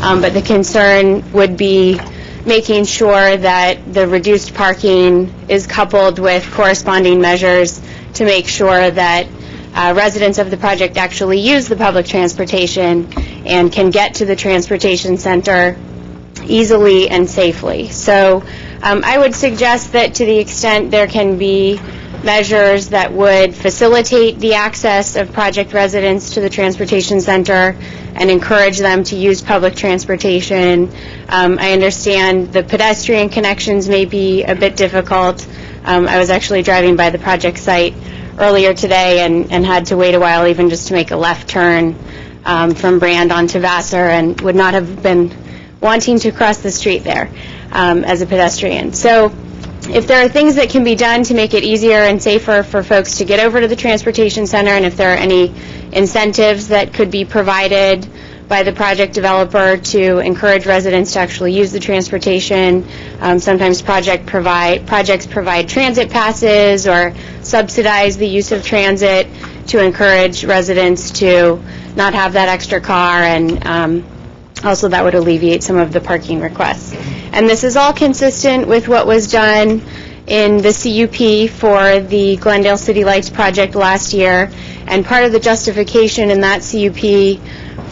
but the concern would be making sure that the reduced parking is coupled with corresponding measures to make sure that residents of the project actually use the public transportation and can get to the transportation center easily and safely. So I would suggest that to the extent there can be measures that would facilitate the access of project residents to the transportation center and encourage them to use public transportation. I understand the pedestrian connections may be a bit difficult. I was actually driving by the project site earlier today and had to wait a while even just to make a left turn from Brand onto Vassar, and would not have been wanting to cross the street there as a pedestrian. So if there are things that can be done to make it easier and safer for folks to get over to the transportation center, and if there are any incentives that could be provided by the project developer to encourage residents to actually use the transportation. Sometimes projects provide transit passes or subsidize the use of transit to encourage residents to not have that extra car, and also that would alleviate some of the parking requests. And this is all consistent with what was done in the CUP for the Glendale City Lights project last year, and part of the justification in that CUP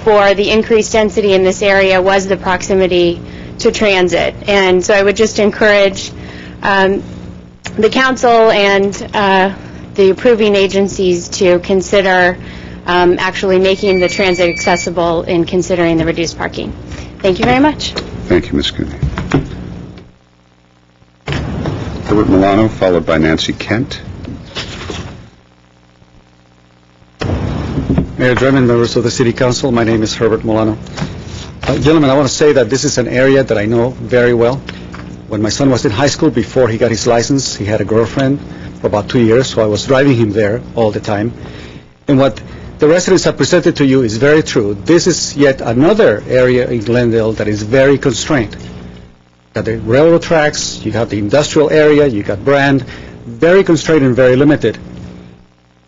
for the increased density in this area was the proximity to transit. And so I would just encourage the council and the approving agencies to consider actually making the transit accessible in considering the reduced parking. Thank you very much. Thank you, Ms. Cooney. Herbert Milano, followed by Nancy Kent. Mayor Drummond, members of the City Council, my name is Herbert Milano. Gentlemen, I want to say that this is an area that I know very well. When my son was in high school, before he got his license, he had a girlfriend for about 2 years, so I was driving him there all the time. And what the residents have presented to you is very true. This is yet another area in Glendale that is very constrained. You got the railroad tracks, you have the industrial area, you got Brand, very constrained and very limited.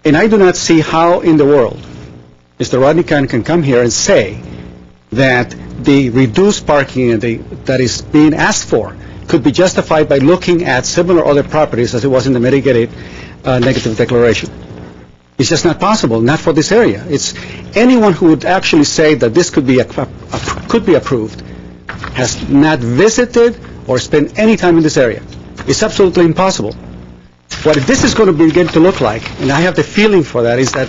And I do not see how in the world Mr. Rodney Kahn can come here and say that the reduced parking that is being asked for could be justified by looking at similar other properties as it was in the mitigated negative declaration. It's just not possible, not for this area. It's anyone who would actually say that this could be approved has not visited or spent any time in this area. It's absolutely impossible. What this is going to begin to look like, and I have the feeling for that, is that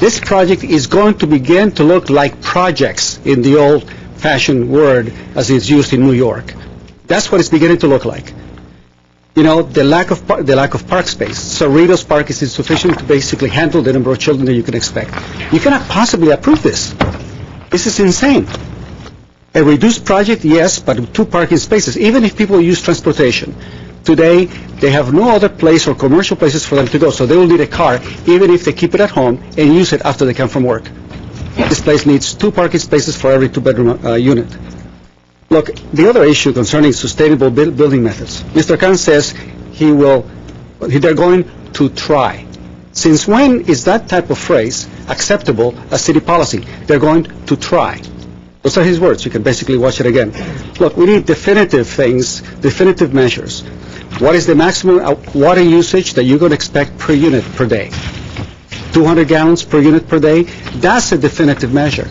this project is going to begin to look like projects in the old-fashioned word as it's used in New York. That's what it's beginning to look like. You know, the lack of park space. Cerritos Park is insufficient to basically handle the number of children that you can expect. You cannot possibly approve this. This is insane. A reduced project, yes, but 2 parking spaces, even if people use transportation. Today, they have no other place or commercial places for them to go, so they will need a car, even if they keep it at home and use it after they come from work. This place needs 2 parking spaces for every 2-bedroom unit. Look, the other issue concerning sustainable building methods. Mr. Kahn says they're going to try. Since when is that type of phrase acceptable as city policy? They're going to try. Those are his words. You can basically watch it again. Look, we need definitive things, definitive measures. What is the maximum water usage that you're going to expect per unit per day? 200 gallons per unit per day? That's a definitive measure.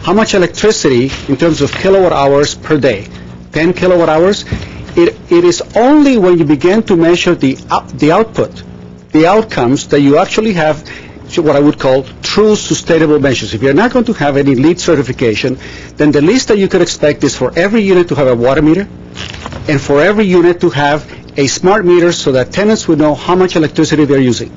How much electricity in terms of kilowatt hours per day? 10 kilowatt hours? It is only when you begin to measure the output, the outcomes, that you actually have what I would call true sustainable measures. If you're not going to have any LEED certification, then the least that you could expect is for every unit to have a water meter and for every unit to have a smart meter so that tenants would know how much electricity they're using.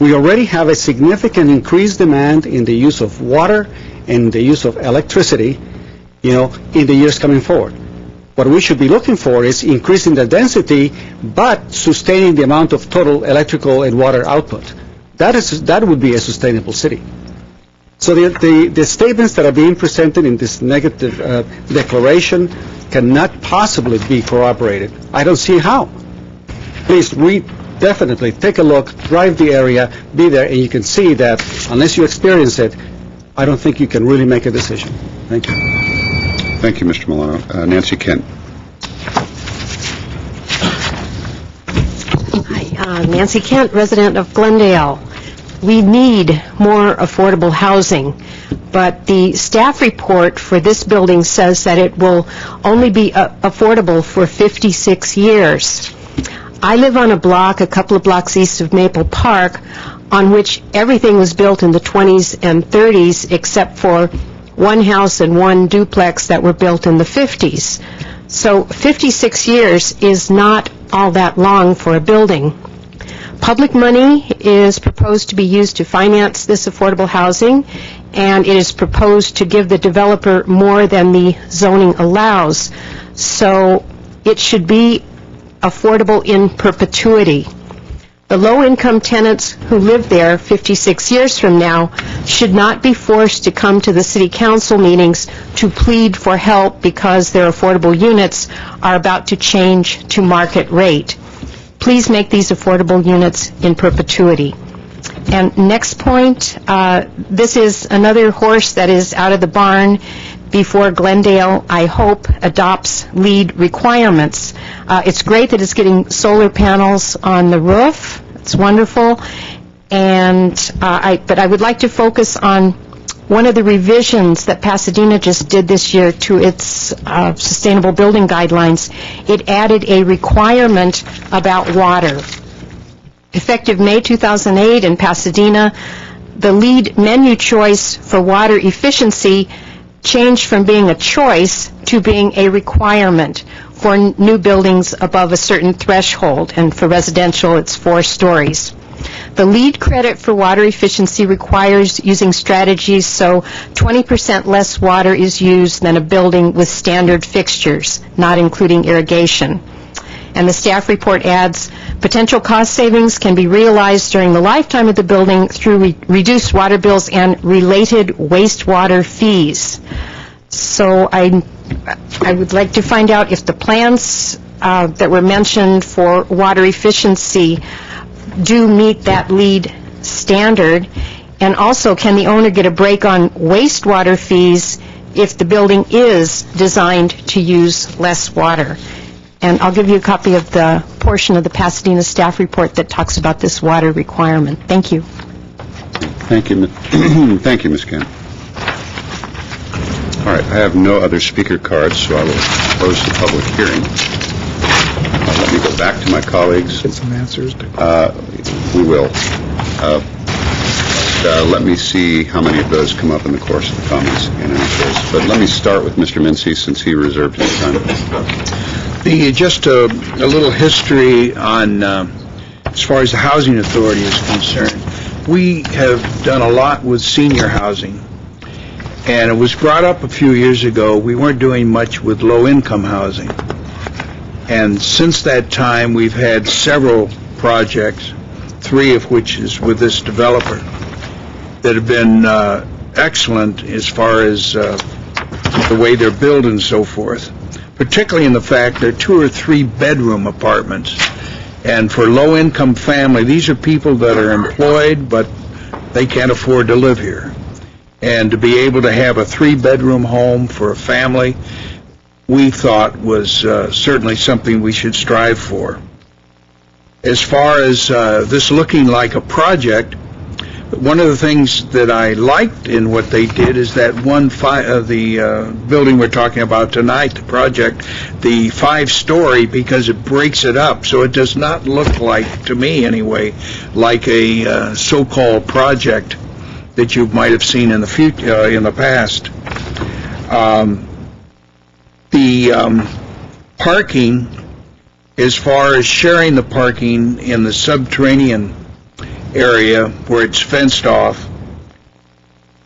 We already have a significant increased demand in the use of water and the use of electricity, in the years coming forward. What we should be looking for is increasing the density, but sustaining the amount of total electrical and water output. That would be a sustainable city. So the statements that are being presented in this negative declaration cannot possibly be corroborated. I don't see how. Please definitely take a look, drive the area, be there, and you can see that unless you experience it, I don't think you can really make a decision. Thank you. Thank you, Mr. Milano. Nancy Kent. Hi, Nancy Kent, resident of Glendale. We need more affordable housing, but the staff report for this building says that it will only be affordable for 56 years. I live on a block a couple of blocks east of Maple Park on which everything was built in the 20s and 30s except for one house and one duplex that were built in the 50s. So 56 years is not all that long for a building. Public money is proposed to be used to finance this affordable housing, and it is proposed to give the developer more than the zoning allows. So it should be affordable in perpetuity. The low-income tenants who live there 56 years from now should not be forced to come to the city council meetings to plead for help because their affordable units are about to change to market rate. Please make these affordable units in perpetuity. And next point, this is another horse that is out of the barn before Glendale, I hope, adopts LEED requirements. It's great that it's getting solar panels on the roof. It's wonderful. But I would like to focus on one of the revisions that Pasadena just did this year to its sustainable building guidelines. It added a requirement about water. Effective May 2008 in Pasadena, the LEED menu choice for water efficiency changed from being a choice to being a requirement for new buildings above a certain threshold, and for residential it's 4 stories. The LEED credit for water efficiency requires using strategies so 20% less water is used than a building with standard fixtures, not including irrigation. And the staff report adds, potential cost savings can be realized during the lifetime of the building through reduced water bills and related wastewater fees. So I would like to find out if the plans that were mentioned for water efficiency do meet that LEED standard, and also can the owner get a break on wastewater fees if the building is designed to use less water. And I'll give you a copy of the portion of the Pasadena staff report that talks about this water requirement. Thank you. Thank you. Thank you, Ms. Kemp. All right, I have no other speaker cards, so I will close the public hearing. Let me go back to my colleagues. Get some answers. We will. Let me see how many of those come up in the course of the comments in any case. But let me start with Mr. Mincy, since he reserved his time. Just a little history on, as far as the Housing Authority is concerned. We have done a lot with senior housing, and it was brought up a few years ago, we weren't doing much with low-income housing. And since that time, we've had several projects, 3 of which is with this developer, that have been excellent as far as the way they're built and so forth. Particularly in the fact they're 2 or 3 bedroom apartments. And for low-income family, these are people that are employed, but they can't afford to live here. And to be able to have a 3-bedroom home for a family, we thought was certainly something we should strive for. As far as this looking like a project, one of the things that I liked in what they did is that the building we're talking about tonight, the project, the 5-story, because it breaks it up, so it does not look like, to me anyway, like a so-called project that you might have seen in the future, in the past. The parking, as far as sharing the parking in the subterranean area where it's fenced off,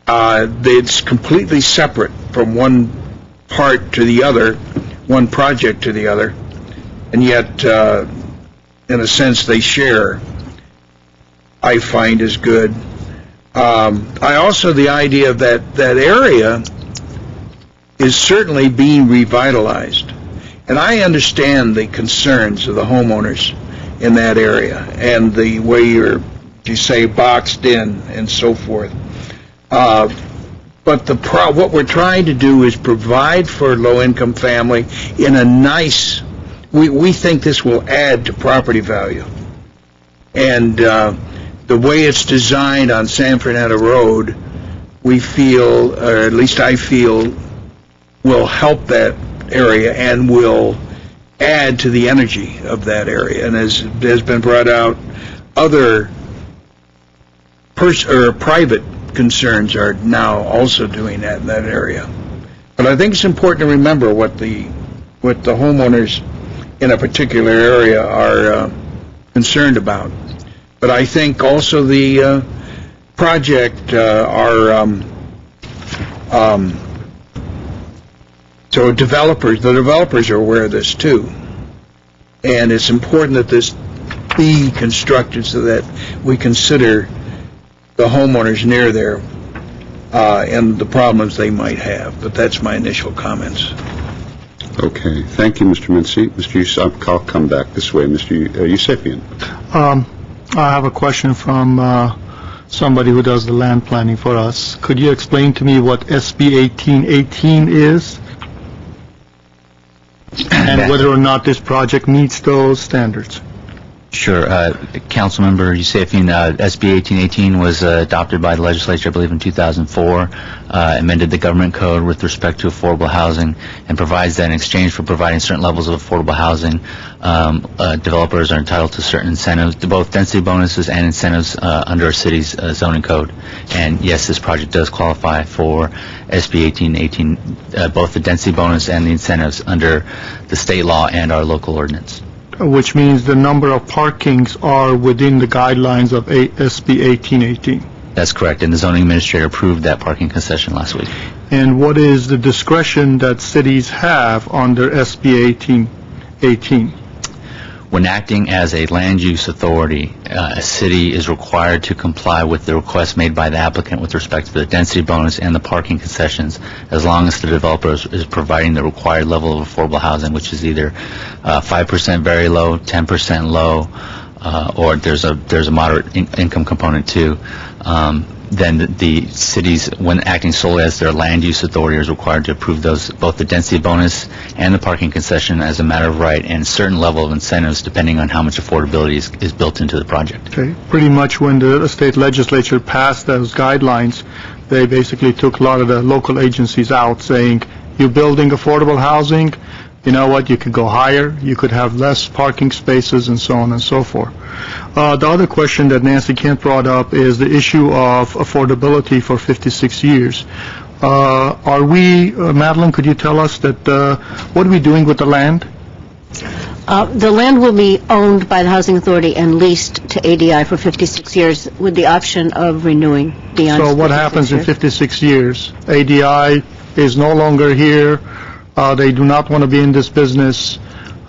it's completely separate from one part to the other, one project to the other, and yet, in a sense, they share, I find is good. I also, the idea of that area is certainly being revitalized, and I understand the concerns of the homeowners in that area, and the way you say, boxed in and so forth. But what we're trying to do is provide for a low-income family in a nice, we think this will add to property value. And the way it's designed on San Fernando Road, we feel, or at least I feel, will help that area and will add to the energy of that area. And as has been brought out, other private concerns are now also doing that in that area. But I think it's important to remember what the homeowners in a particular area are concerned about. But I think also the project, so the developers are aware of this too. And it's important that this be constructed so that we consider the homeowners near there and the problems they might have. But that's my initial comments. Okay, thank you, Mr. Mincy. Mr. Yusuf, I'll come back this way. Mr. Yusefian. I have a question from somebody who does the land planning for us. Could you explain to me what SB 1818 is? And whether or not this project meets those standards? Sure. Councilmember Yusefian, SB 1818 was adopted by the legislature, I believe, in 2004, amended the government code with respect to affordable housing, and provides that in exchange for providing certain levels of affordable housing, developers are entitled to certain incentives, both density bonuses and incentives under our city's zoning code. And yes, this project does qualify for SB 1818, both the density bonus and the incentives under the state law and our local ordinance. Which means the number of parkings are within the guidelines of SB 1818. That's correct, and the zoning administrator approved that parking concession last week. And what is the discretion that cities have under SB 1818? When acting as a land use authority, a city is required to comply with the request made by the applicant with respect to the density bonus and the parking concessions, as long as the developer is providing the required level of affordable housing, which is either 5% very low, 10% low, or there's a moderate income component too. Then the cities, when acting solely as their land use authority, is required to approve those, both the density bonus and the parking concession, as a matter of right, and a certain level of incentives depending on how much affordability is built into the project. Okay. Pretty much when the state legislature passed those guidelines, they basically took a lot of the local agencies out, saying, you're building affordable housing, you know what, you could go higher, you could have less parking spaces, and so on and so forth. The other question that Nancy Kent brought up is the issue of affordability for 56 years. Are we, Madeline, could you tell us that, what are we doing with the land? The land will be owned by the Housing Authority and leased to ADI for 56 years with the option of renewing beyond 56 years. So what happens in 56 years? ADI is no longer here. They do not want to be in this business.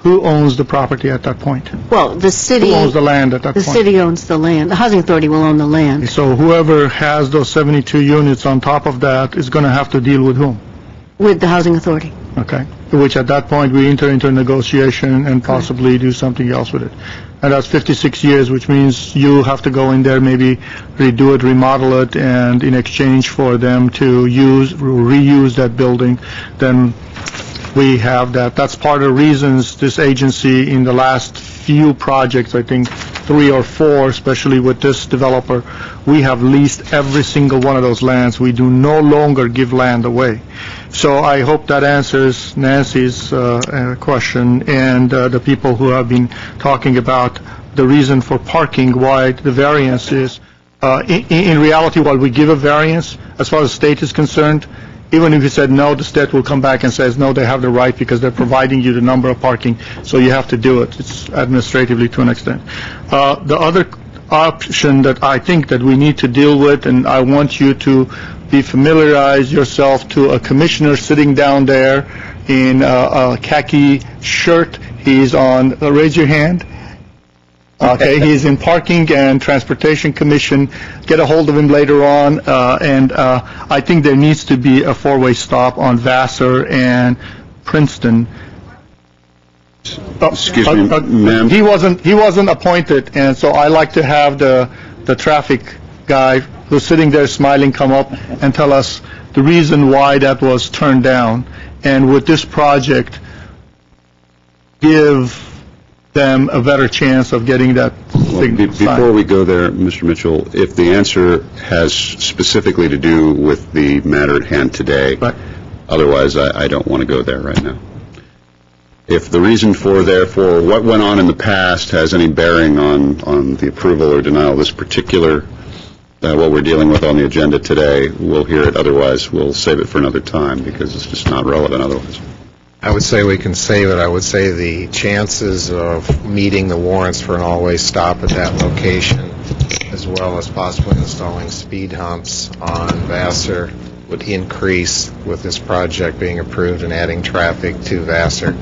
Who owns the property at that point? Well, the city... Who owns the land at that point? The city owns the land. The Housing Authority will own the land. So whoever has those 72 units on top of that is going to have to deal with whom? With the Housing Authority. Okay. Which at that point we enter into a negotiation and possibly do something else with it. And that's 56 years, which means you have to go in there, maybe redo it, remodel it, and in exchange for them to reuse that building, then we have that. That's part of the reasons this agency in the last few projects, I think 3 or 4, especially with this developer, we have leased every single one of those lands. We do no longer give land away. So I hope that answers Nancy's question and the people who have been talking about the reason for parking, why the variance is. In reality, while we give a variance, as far as the state is concerned, even if you said no, the state will come back and says, no, they have the right because they're providing you the number of parking, so you have to do it. It's administratively to an extent. The other option that I think that we need to deal with, and I want you to familiarize yourself to a commissioner sitting down there in a khaki shirt. He's on, raise your hand. Okay, he's in Parking and Transportation Commission. Get a hold of him later on, and I think there needs to be a 4-way stop on Vassar and Princeton. Excuse me, ma'am. He wasn't appointed, and so I like to have the traffic guy who's sitting there smiling come up and tell us the reason why that was turned down, and with this project, give them a better chance of getting that signal. Before we go there, Mr. Mitchell, if the answer has specifically to do with the matter at hand today, otherwise I don't want to go there right now. If the reason for, therefore, what went on in the past has any bearing on the approval or denial of this particular, what we're dealing with on the agenda today, we'll hear it. Otherwise, we'll save it for another time because it's just not relevant otherwise. I would say we can save it. I would say the chances of meeting the warrants for an all-way stop at that location as well as possibly installing speed humps on Vassar would increase with this project being approved and adding traffic to Vassar.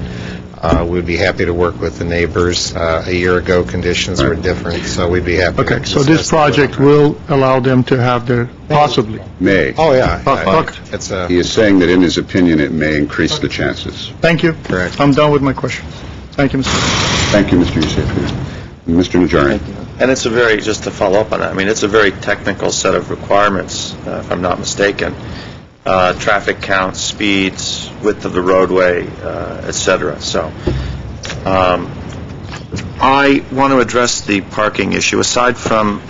We'd be happy to work with the neighbors. A year ago, conditions were different, so we'd be happy to Okay, so discuss this project will allow them to have their, possibly. May. Oh, yeah. Okay. It's a... He is saying that in his opinion, it may increase the chances. Thank you. Correct. I'm done with my questions. Thank you, Mr. Thank you, Mr. Yusefian. Mr. Najarian. And it's a very, just to follow up on that, I mean, it's a very technical set of requirements, if I'm not mistaken. Traffic counts, speeds, width of the roadway, et cetera. So I want to address the parking issue. Aside from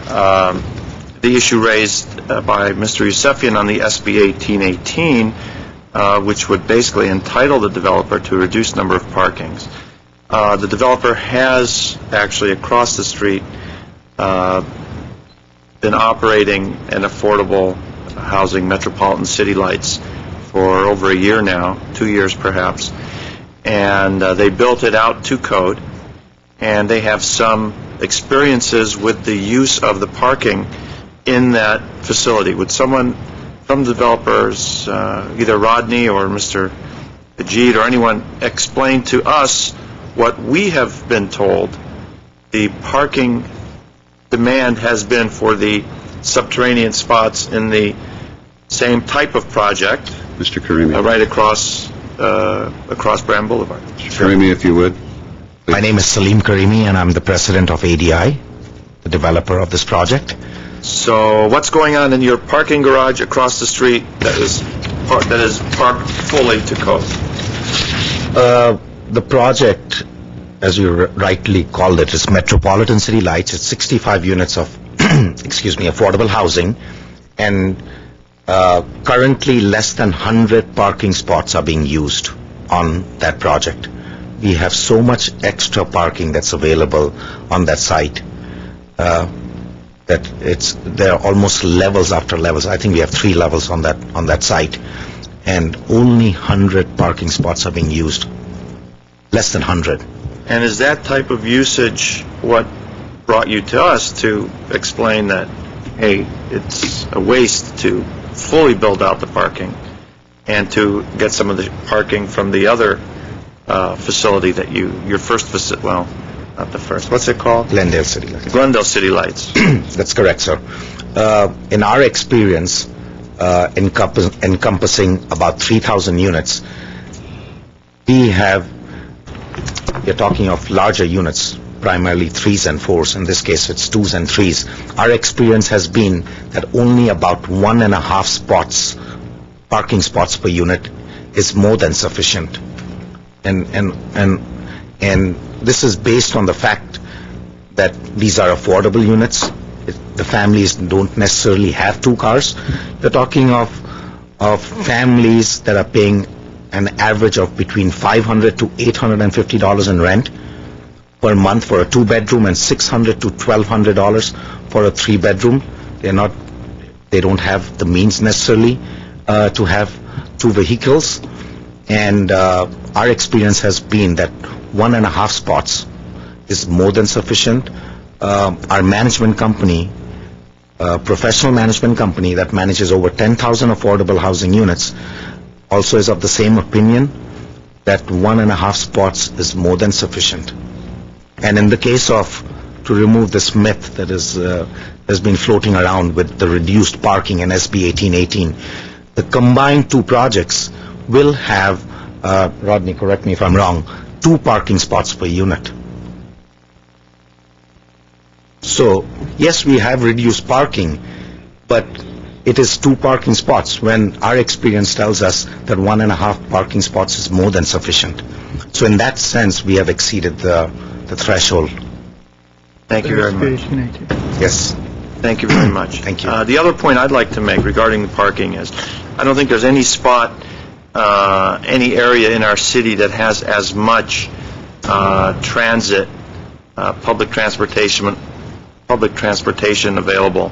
the issue raised by Mr. Yusefian on the SB 1818, which would basically entitle the developer to a reduced number of parkings. The developer has actually across the street been operating an affordable housing, Metropolitan City Lights, for over a year now, 2 years perhaps, and they built it out to code, and they have some experiences with the use of the parking in that facility. Would someone from the developers, either Rodney or Mr. Ajit or anyone, explain to us what we have been told the parking demand has been for the subterranean spots in the same type of project, Mr. Karimi. right across Brand Boulevard. Karimi, if you would. My name is Salim Karimi, and I'm the president of ADI, the developer of this project. So what's going on in your parking garage across the street that is parked fully to code? The project, as you rightly called it, is Metropolitan City Lights. It's 65 units of, affordable housing, and currently less than 100 parking spots are being used on that project. We have so much extra parking that's available on that site that there are almost levels after levels. I think we have 3 levels on that site, and only 100 parking spots are being used. Less than 100. And is that type of usage what brought you to us to explain that, hey, it's a waste to fully build out the parking and to get some of the parking from the other facility that your first facility, well, not the first, what's it called? Glendale City Lights. Glendale City Lights. That's correct, sir. In our experience, encompassing about 3,000 units, we're talking of larger units, primarily 3s and 4s. In this case, it's 2s and 3s. Our experience has been that only about 1.5 parking spots per unit is more than sufficient. And this is based on the fact that these are affordable units. The families don't necessarily have 2 cars. We're talking of families that are paying an average of between $500 to $850 in rent per month for a 2-bedroom and $600 to $1,200 for a 3-bedroom. They don't have the means necessarily to have 2 vehicles, and our experience has been that 1.5 spots is more than sufficient. Our management company, professional management company that manages over 10,000 affordable housing units, also is of the same opinion that 1.5 spots is more than sufficient. And in the case of, to remove this myth that has been floating around with the reduced parking in SB 1818, the combined 2 projects will have, Rodney, correct me if I'm wrong, 2 parking spots per unit. So, yes, we have reduced parking, but it is 2 parking spots when our experience tells us that 1.5 parking spots is more than sufficient. So in that sense, we have exceeded the threshold. Thank you very much. Yes. Thank you very much. Thank you. The other point I'd like to make regarding the parking is, I don't think there's any spot, any area in our city that has as much transit, public transportation available.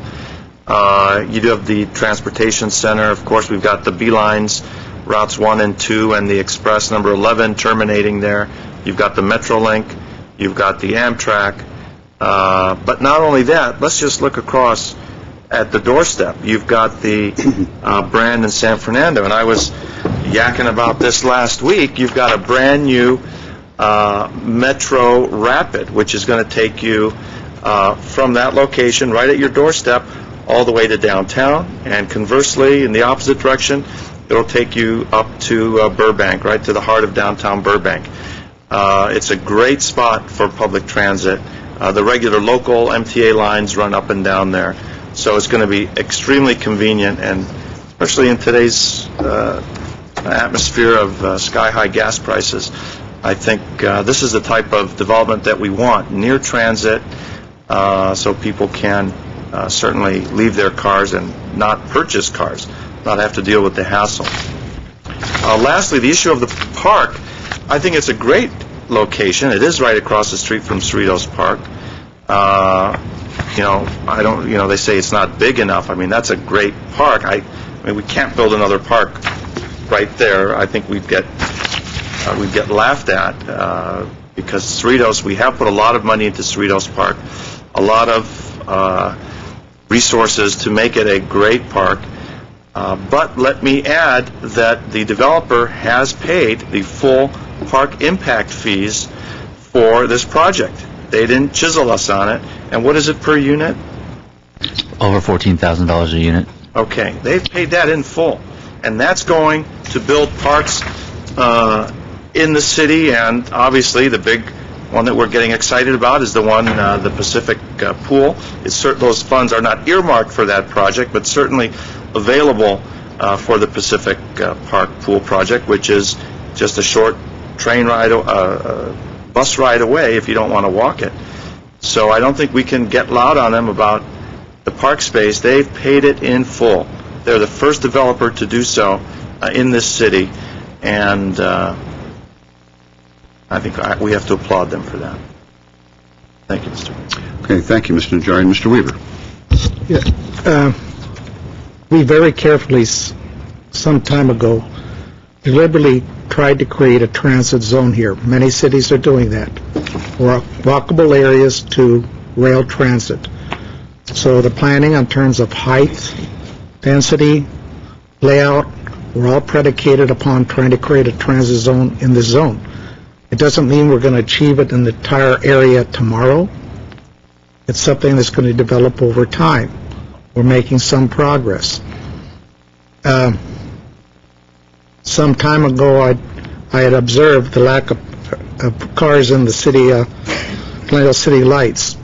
You do have the transportation center. Of course, we've got the B lines, routes 1 and 2, and the express number 11 terminating there. You've got the Metrolink. You've got the Amtrak. But not only that, let's just look across at the doorstep. You've got the brand in San Fernando, and I was yakking about this last week. You've got a brand-new Metro Rapid, which is going to take you from that location right at your doorstep all the way to downtown, and conversely, in the opposite direction, it'll take you up to Burbank, right to the heart of downtown Burbank. It's a great spot for public transit. The regular local MTA lines run up and down there, so it's going to be extremely convenient, and especially in today's atmosphere of sky-high gas prices, I think this is the type of development that we want, near transit, so people can certainly leave their cars and not purchase cars, not have to deal with the hassle. Lastly, the issue of the park, I think it's a great location. It is right across the street from Cerritos Park. They say it's not big enough. I mean, that's a great park. I mean, we can't build another park right there. I think we'd get laughed at because Cerritos, we have put a lot of money into Cerritos Park, a lot of resources to make it a great park. But let me add that the developer has paid the full park impact fees for this project. They didn't chisel us on it. And what is it per unit? Over $14,000 a unit. Okay, they've paid that in full. And that's going to build parks in the city, and obviously the big one that we're getting excited about is the one, the Pacific Pool. Those funds are not earmarked for that project, but certainly available for the Pacific Park Pool project, which is just a short train ride, bus ride away if you don't want to walk it. So I don't think we can get loud on them about the park space. They've paid it in full. They're the first developer to do so in this city, and I think we have to applaud them for that. Thank you, Mr. Weaver. Okay, thank you, Mr. Najarian. Mr. Weaver. We very carefully, some time ago, deliberately tried to create a transit zone here. Many cities are doing that. Walkable areas to rail transit. So the planning in terms of height, density, layout, were all predicated upon trying to create a transit zone in the zone. It doesn't mean we're going to achieve it in the entire area tomorrow. It's something that's going to develop over time. We're making some progress. Some time ago, I had observed the lack of cars in the city, Glendale City Lights.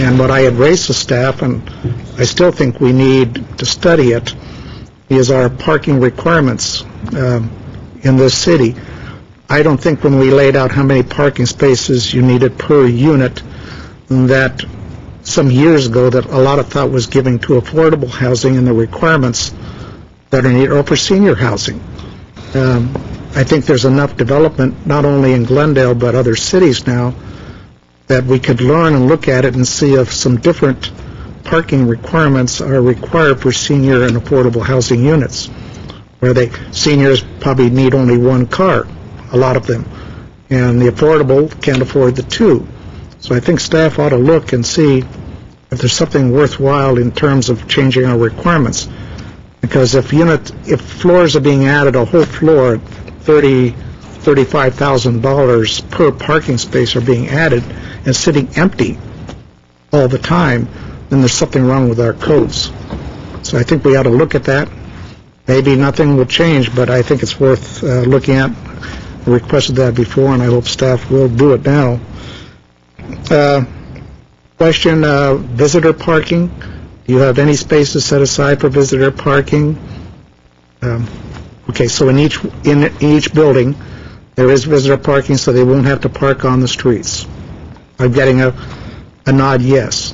And what I had raised to staff, and I still think we need to study it, is our parking requirements in this city. I don't think when we laid out how many parking spaces you needed per unit, that some years ago that a lot of thought was given to affordable housing and the requirements that are needed, or for senior housing. I think there's enough development, not only in Glendale, but other cities now, that we could learn and look at it and see if some different parking requirements are required for senior and affordable housing units, where seniors probably need only one car, a lot of them, and the affordable can't afford the two. So I think staff ought to look and see if there's something worthwhile in terms of changing our requirements. Because if floors are being added, a whole floor, $35,000 per parking space are being added and sitting empty all the time, then there's something wrong with our codes. So I think we ought to look at that. Maybe nothing will change, but I think it's worth looking at. I requested that before, and I hope staff will do it now. Question, visitor parking. Do you have any spaces set aside for visitor parking? Okay, so in each building, there is visitor parking, so they won't have to park on the streets. I'm getting a nod yes.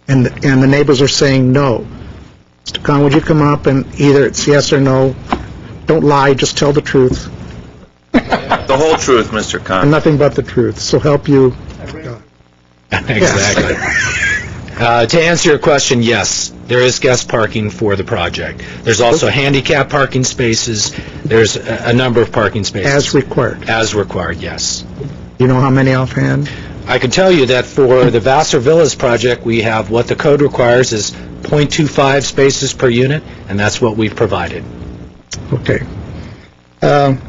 And the neighbors are saying no. Mr. Khan, would you come up and either it's yes or no? Don't lie, just tell the truth. The whole truth, Mr. Khan. And nothing but the truth. So help you. Exactly. To answer your question, yes, there is guest parking for the project. There's also handicap parking spaces. There's a number of parking spaces. As required? As required, yes. You know how many offhand? I can tell you that for the Vassar Villas project, we have what the code requires is .25 spaces per unit, and that's what we've provided. Okay. And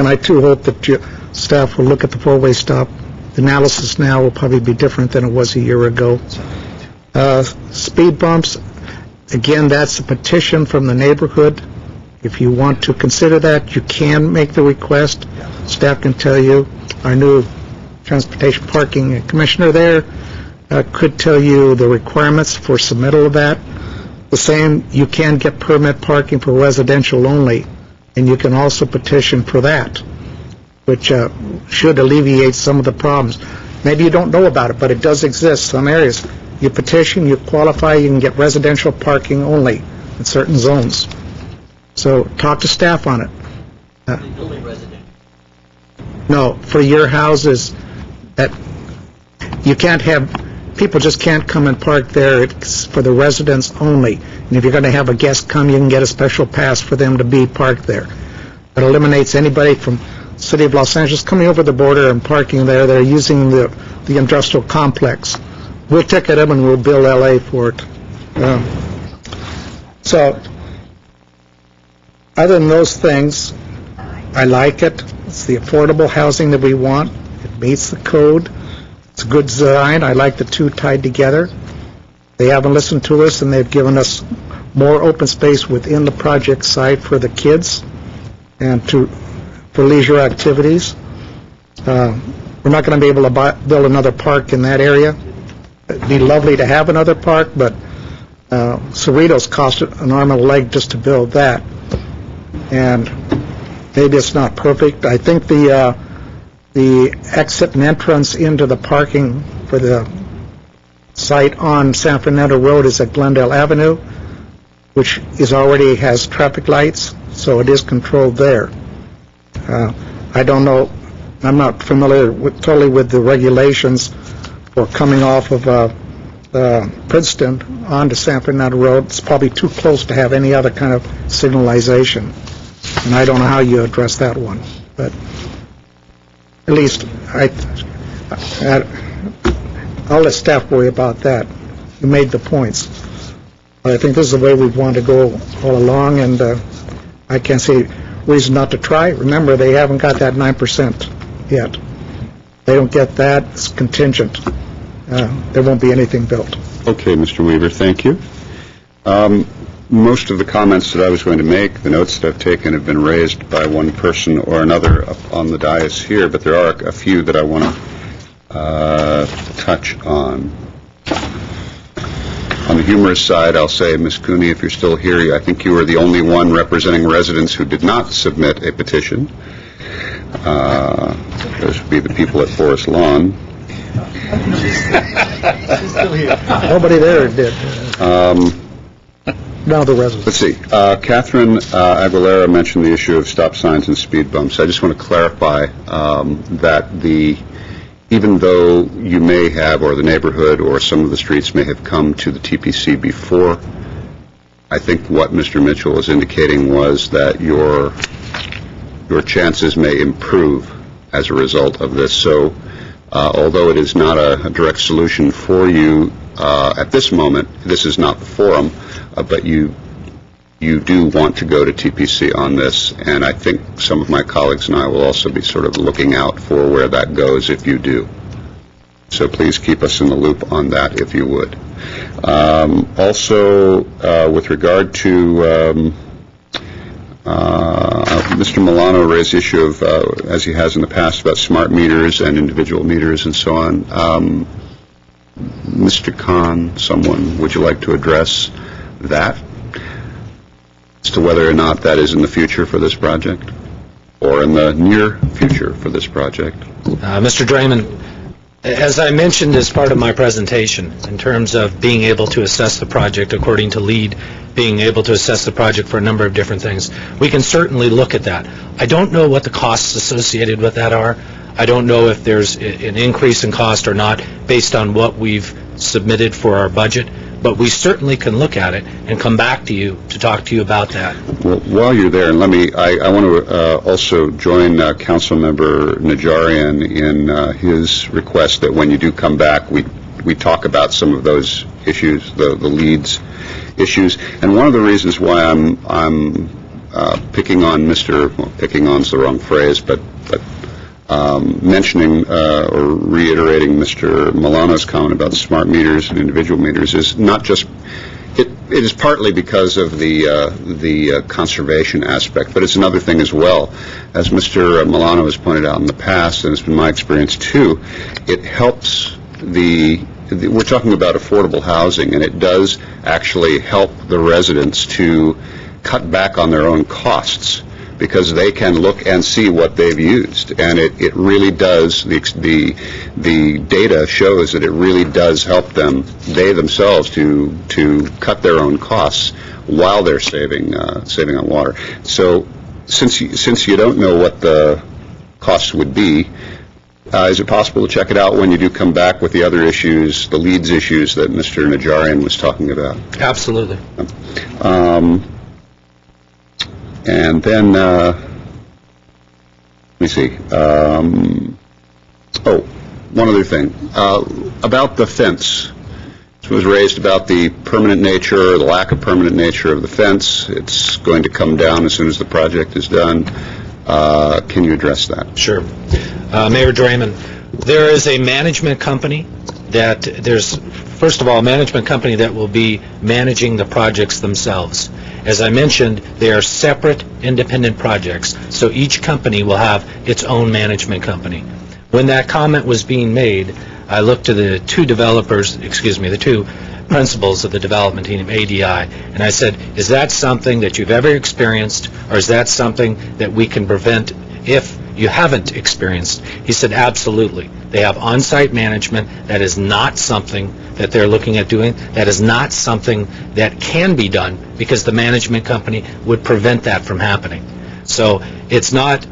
I too hope that your staff will look at the four-way stop. The analysis now will probably be different than it was a year ago. Speed bumps, again, that's a petition from the neighborhood. If you want to consider that, you can make the request. Staff can tell you. Our new transportation parking commissioner there could tell you the requirements for submittal of that. The same, you can get permit parking for residential only, and you can also petition for that, which should alleviate some of the problems. Maybe you don't know about it, but it does exist, some areas. You petition, you qualify, you can get residential parking only in certain zones. So talk to staff on it. No, for your houses, that you can't have, people just can't come and park there. It's for the residents only. And if you're going to have a guest come, you can get a special pass for them to be parked there. It eliminates anybody from City of Los Angeles coming over the border and parking there. They're using the industrial complex. We'll ticket them and we'll bill LA for it. So, other than those things, I like it. It's the affordable housing that we want. It meets the code. It's a good design. I like the two tied together. They haven't listened to us, and they've given us more open space within the project site for the kids and for leisure activities. We're not going to be able to build another park in that area. It'd be lovely to have another park, but Cerritos cost an arm and a leg just to build that. And maybe it's not perfect. I think the exit and entrance into the parking for the site on San Fernando Road is at Glendale Avenue, which already has traffic lights, so it is controlled there. I don't know, I'm not familiar totally with the regulations for coming off of Princeton onto San Fernando Road. It's probably too close to have any other kind of signalization, and I don't know how you address that one, but at least I'll let staff worry about that. You made the points. But I think this is the way we want to go all along, and I can't see reason not to try. Remember, they haven't got that 9% yet. They don't get that, it's contingent. There won't be anything built. Okay, Mr. Weaver, thank you. Most of the comments that I was going to make, the notes that I've taken, have been raised by one person or another up on the dais here, but there are a few that I want to touch on. On the humorous side, I'll say, Ms. Cooney, if you're still here, I think you were the only one representing residents who did not submit a petition. Those would be the people at Forest Lawn. Nobody there did. Now the residents. Let's see. Catherine Aguilera mentioned the issue of stop signs and speed bumps. I just want to clarify that even though you may have, or the neighborhood or some of the streets may have come to the TPC before, I think what Mr. Mitchell was indicating was that your chances may improve as a result of this. So although it is not a direct solution for you at this moment, this is not the forum, but you do want to go to TPC on this, and I think some of my colleagues and I will also be sort of looking out for where that goes if you do. So please keep us in the loop on that if you would. Also, with regard to Mr. Milano raised the issue of, as he has in the past, about smart meters and individual meters and so on. Mr. Khan, someone, would you like to address that as to whether or not that is in the future for this project or in the near future for this project? Mr. Draymond, as I mentioned as part of my presentation, in terms of being able to assess the project according to LEED, being able to assess the project for a number of different things, we can certainly look at that. I don't know what the costs associated with that are. I don't know if there's an increase in cost or not based on what we've submitted for our budget, But we certainly can look at it and come back to you to talk to you about that. Well, while you're there, and I want to also join Councilmember Najarian in his request that when you do come back, we talk about some of those issues, the leads issues. And one of the reasons why I'm picking on picking on's the wrong phrase, but mentioning or reiterating Mr. Milano's comment about smart meters and individual meters is not just, it is partly because of the conservation aspect, but it's another thing as well. As Mr. Milano has pointed out in the past, and it's been my experience too, it helps we're talking about affordable housing, and it does actually help the residents to cut back on their own costs, because they can look and see what they've used, and it really does. The data shows that it really does help them, they themselves, to cut their own costs while they're saving on water. So since you don't know what the costs would be, is it possible to check it out when you do come back with the other issues, the leads issues that Mr. Najarian was talking about? Absolutely. And then, let me see. One other thing. About the fence. This was raised about the permanent nature or the lack of permanent nature of the fence. It's going to come down as soon as the project is done. Can you address that? Sure. Mayor Draymond, there is a management company first of all, a management company that will be managing the projects themselves. As I mentioned, they are separate, independent projects, so each company will have its own management company. When that comment was being made, I looked to the two principals of the development team, ADI, and I said, is that something that you've ever experienced, or is that something that we can prevent if you haven't experienced? He said, absolutely. They have on-site management. That is not something that they're looking at doing. That is not something that can be done, because the management company would prevent that from happening. So it's not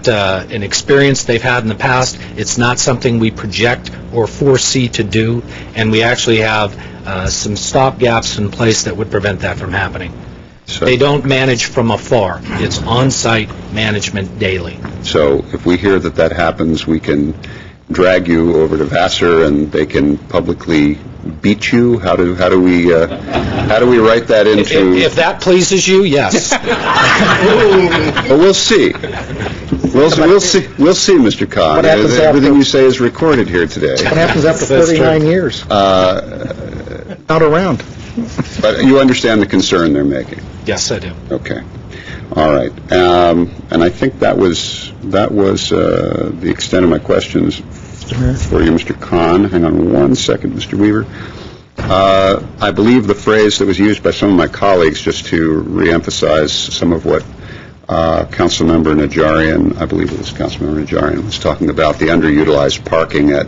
an experience they've had in the past. It's not something we project or foresee to do, and we actually have some stopgaps in place that would prevent that from happening. So they don't manage from afar. It's on-site management daily. So if we hear that happens, we can drag you over to Vassar and they can publicly beat you? How do we write that into? If that pleases you, yes. Well, we'll see. We'll see, Mr. Khan. Everything you say is recorded here today. What happens after 39 years? Not around. But you understand the concern they're making? Yes, I do. Okay. All right. And I think that was the extent of my questions for you, Mr. Khan. Hang on one second, Mr. Weaver. I believe the phrase that was used by some of my colleagues, just to reemphasize some of what Councilmember Najarian, I believe it was Councilmember Najarian, was talking about, the underutilized parking at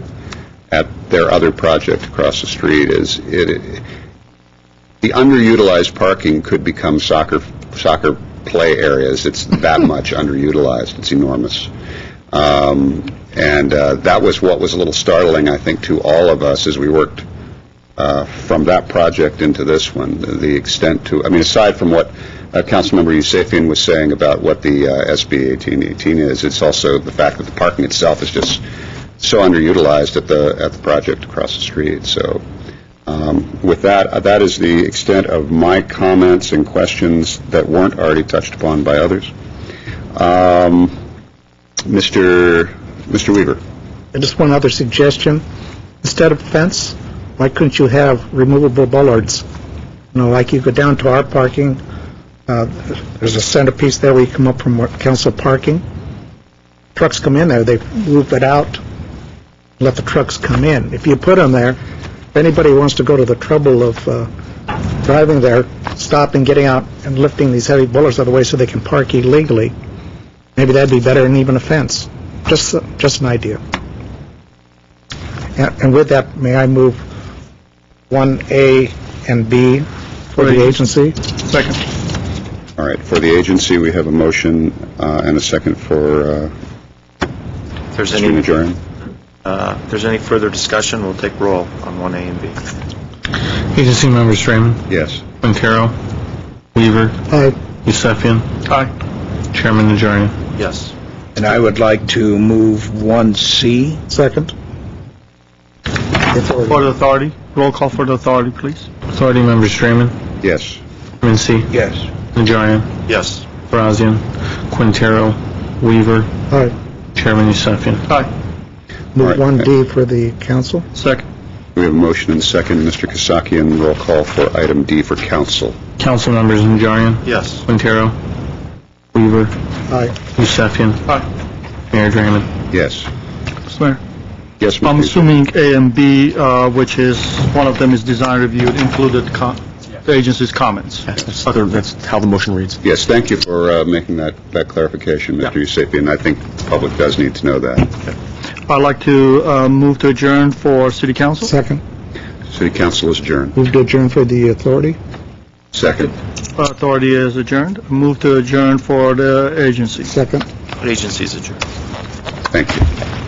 their other project across the street, is the underutilized parking could become soccer play areas. It's that much underutilized. It's enormous. And that was what was a little startling, I think, to all of us as we worked from that project into this one. The extent to, I mean, aside from what Councilmember Yusefian was saying about what the SB 1818 is, it's also the fact that the parking itself is just so underutilized at the project across the street. So with that is the extent of my comments and questions that weren't already touched upon by others. Mr. Weaver. And just one other suggestion. Instead of fence, why couldn't you have removable bollards? You know, like you go down to our parking, there's a centerpiece there where you come up from council parking. Trucks come in there, they move it out, let the trucks come in. If you put them there, if anybody wants to go to the trouble of driving there, stopping, getting out, and lifting these heavy bollards out of the way so they can park illegally, maybe that'd be better than even a fence. Just an idea. And with that, may I move 1A and B for the agency? Second. All right. For the agency, we have a motion and a second for If there's any further discussion, we'll take roll on 1A and B. Agency members Raymond, Yes. Quintero, Weaver, Aye. Yusefian. Aye. Chairman Najarian. Yes. And I would like to move 1C. Second. For the authority, roll call for the authority, please. Authority members Raymond, Yes. Mincy, Yes. Najarian, Yes. Barazian, Quintero, Weaver, Aye. Chairman Yusefian. Aye. Move All right. 1D for the council. Second. We have a motion and a second. Mr. Kasakian, roll call for item D for council. Council members Najarian, Yes. Quintero, Weaver, Aye. Yusefian. Aye. Mayor Draymond. Yes. Mr. Mayor, Yes, Mr. I'm Yusefian. assuming A and B, which is, one of them is design review, included the agency's comments. That's how the motion reads. Yes, thank you for making that clarification, Mr. Yusefian. I think the public does need to know that. I'd like to move to adjourn for city council. Second. City council is adjourned. Move to adjourn for the authority. Second. Authority is adjourned. Move to adjourn for the agency. Second. Agencies adjourned. Thank you.